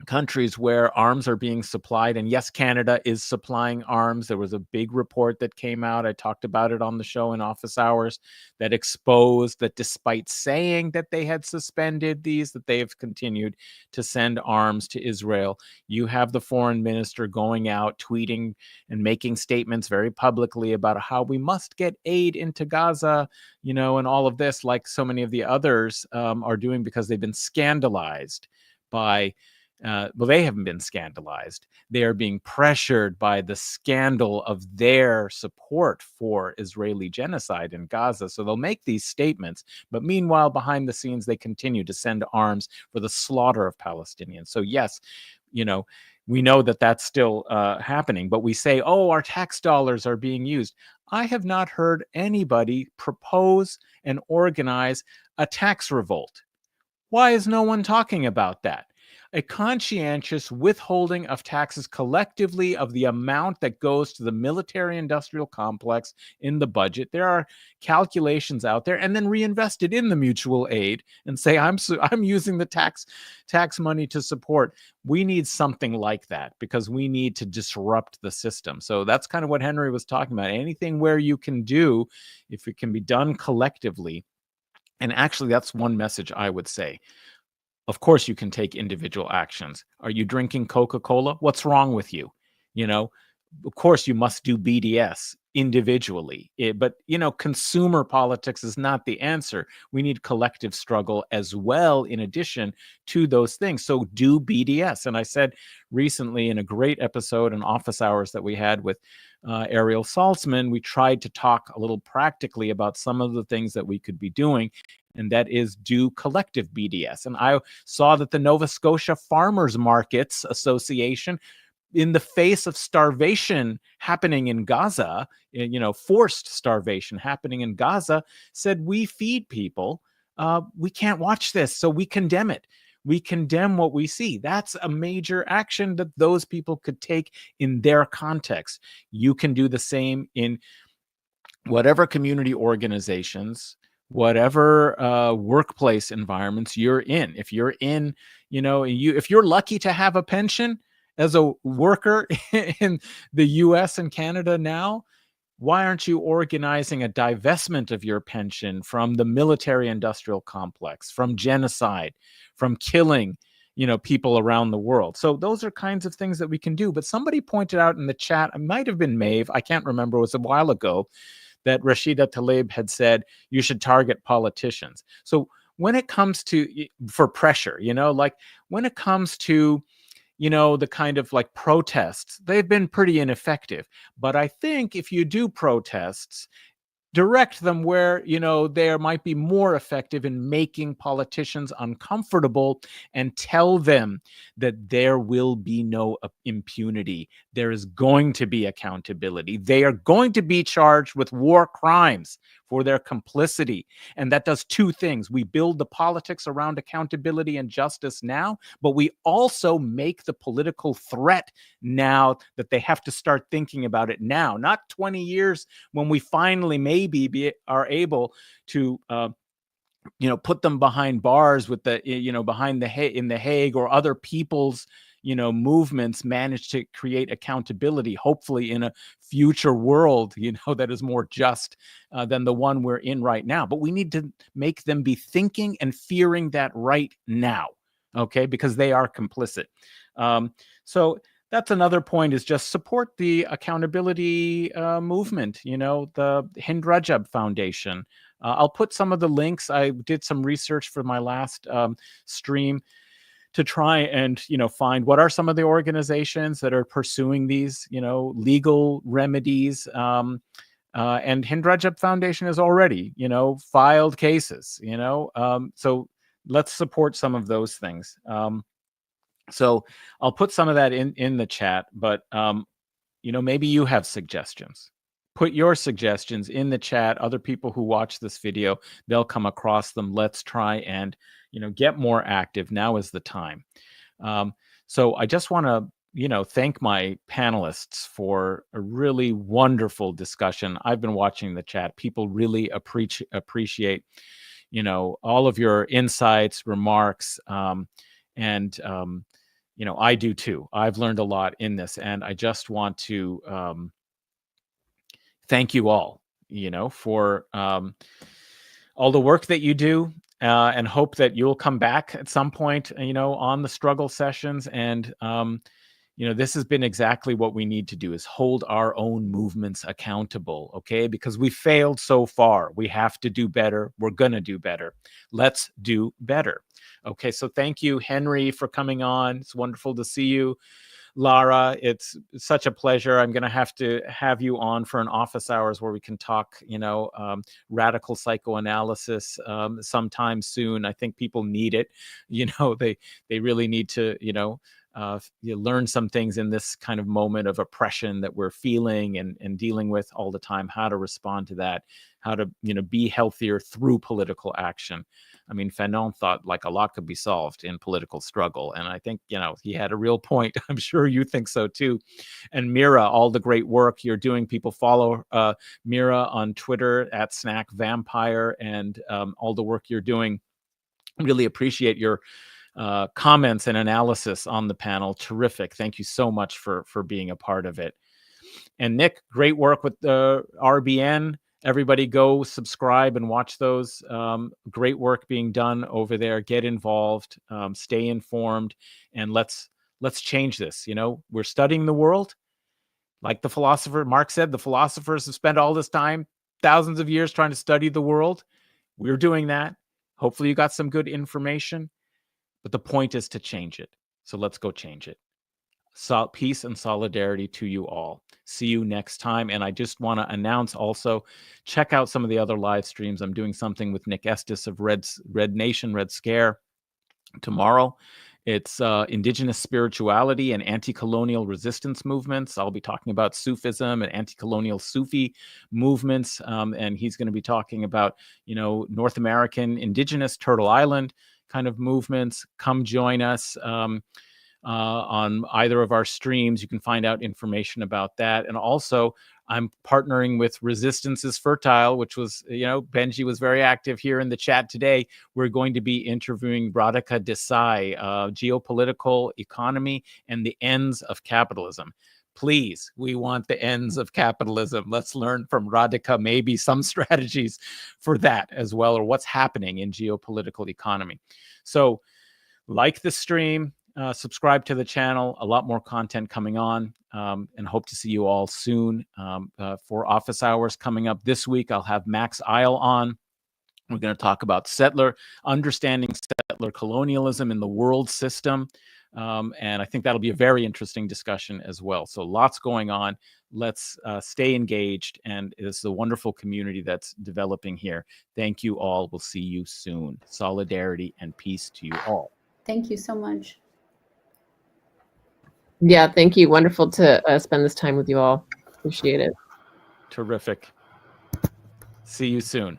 countries where arms are being supplied. And yes, Canada is supplying arms. There was a big report that came out. I talked about it on the show in office hours, that exposed that despite saying that they had suspended these, that they have continued to send arms to Israel. You have the foreign minister going out, tweeting and making statements very publicly about how we must get aid into Gaza, and all of this, like so many of the others are doing, because they've been scandalized by they haven't been scandalized. They are being pressured by the scandal of their support for Israeli genocide in Gaza. So they'll make these statements, but meanwhile, behind the scenes, they continue to send arms for the slaughter of Palestinians. So yes, we know that that's still happening, but we say, oh, our tax dollars are being used. I have not heard anybody propose and organize a tax revolt. Why is no one talking about that? A conscientious withholding of taxes collectively of the amount that goes to the military-industrial complex in the budget. There are calculations out there, and then reinvested in the mutual aid and say, I'm using the tax money to support. We need something like that, because we need to disrupt the system. So that's kind of what Henry was talking about. Anything where you can do, if it can be done collectively. And actually, that's one message I would say. Of course, you can take individual actions. Are you drinking Coca-Cola? What's wrong with you? Of course, you must do BDS individually. But consumer politics is not the answer. We need collective struggle as well, in addition to those things. So do BDS. And I said recently in a great episode in office hours that we had with Ariel Saltzman, we tried to talk a little practically about some of the things that we could be doing. And that is do collective BDS. And I saw that the Nova Scotia Farmers Markets Association, in the face of starvation happening in Gaza, forced starvation happening in Gaza, said, we feed people. We can't watch this, so we condemn it. We condemn what we see. That's a major action that those people could take in their context. You can do the same in whatever community organizations, whatever workplace environments you're in. If you're in, if you're lucky to have a pension as a worker in the US and Canada now, why aren't you organizing a divestment of your pension from the military industrial complex, from genocide, from killing, people around the world? So those are kinds of things that we can do. But somebody pointed out in the chat, it might have been Maeve, I can't remember, it was a while ago, that Rashida Tlaib had said you should target politicians. So when it comes to, for pressure, like when it comes to, the kind of like protests, they've been pretty ineffective. But I think if you do protests, direct them where, they might be more effective in making politicians uncomfortable, and tell them that there will be no impunity. There is going to be accountability. They are going to be charged with war crimes for their complicity. And that does two things. We build the politics around accountability and justice now, but we also make the political threat now, that they have to start thinking about it now, not 20 years when we finally maybe are able to put them behind bars with the behind in the Hague, or other people's movements manage to create accountability, hopefully in a future world that is more just than the one we're in right now. But we need to make them be thinking and fearing that right now, okay, because they are complicit. So that's another point, is just support the accountability movement, the Hind Rajab Foundation. I'll put some of the links. I did some research for my last stream to try and, find what are some of the organizations that are pursuing these, legal remedies. And Hind Rajab Foundation has already, filed cases, so let's support some of those things. So I'll put some of that in the chat, but, maybe you have suggestions. Put your suggestions in the chat. Other people who watch this video, they'll come across them. Let's try and, get more active. Now is the time. So I just want to, thank my panelists for a really wonderful discussion. I've been watching the chat. People really appreciate, all of your insights, remarks, and I do too. I've learned a lot in this, and I just want to thank you all, for all the work that you do, and hope that you'll come back at some point, on the struggle sessions. And, this has been exactly what we need to do, is hold our own movements accountable, okay? Because we failed so far. We have to do better. We're going to do better. Let's do better. Okay, so thank you, Henry, for coming on. It's wonderful to see you. Lara, it's such a pleasure. I'm going to have you on for an office hours where we can talk, radical psychoanalysis sometime soon. I think people need it. They really need to, you learn some things in this kind of moment of oppression that we're feeling and dealing with all the time, how to respond to that, how to, be healthier through political action. I mean, Fanon thought like a lot could be solved in political struggle. And I think, he had a real point. I'm sure you think so too. And Mirah, all the great work you're doing. People follow Mirah on Twitter at Snack Vampire, and all the work you're doing. Really appreciate your comments and analysis on the panel. Terrific. Thank you so much for being a part of it. And Nick, great work with the RBN. Everybody go subscribe and watch those. Great work being done over there. Get involved, stay informed, and let's change this. We're studying the world. Like the philosopher Marx said, the philosophers have spent all this time, thousands of years, trying to study the world. We're doing that. Hopefully you got some good information, but the point is to change it. So let's go change it. Peace and solidarity to you all. See you next time. And I just want to announce also, check out some of the other live streams. I'm doing something with Nick Estes of Red Nation, Red Scare tomorrow. It's indigenous spirituality and anti-colonial resistance movements. I'll be talking about Sufism and anti-colonial Sufi movements. And he's going to be talking about, North American indigenous Turtle Island kind of movements. Come join us. On either of our streams. You can find out information about that. And also, I'm partnering with Resistance is Fertile, which was, Benji was very active here in the chat today. We're going to be interviewing Radhika Desai, Geopolitical Economy and the Ends of Capitalism. Please, we want the ends of capitalism. Let's learn from Radhika maybe some strategies for that as well, or what's happening in geopolitical economy. So like the stream, subscribe to the channel, a lot more content coming on, and hope to see you all soon for office hours coming up this week. I'll have Max Isle on. We're going to talk about understanding settler colonialism in the world system. And I think that'll be a very interesting discussion as well. So lots going on. Let's stay engaged. And it's a wonderful community that's developing here. Thank you all. We'll see you soon. Solidarity and peace to you all. Thank you so much. Yeah, thank you. Wonderful to spend this time with you all. Appreciate it. Terrific. See you soon.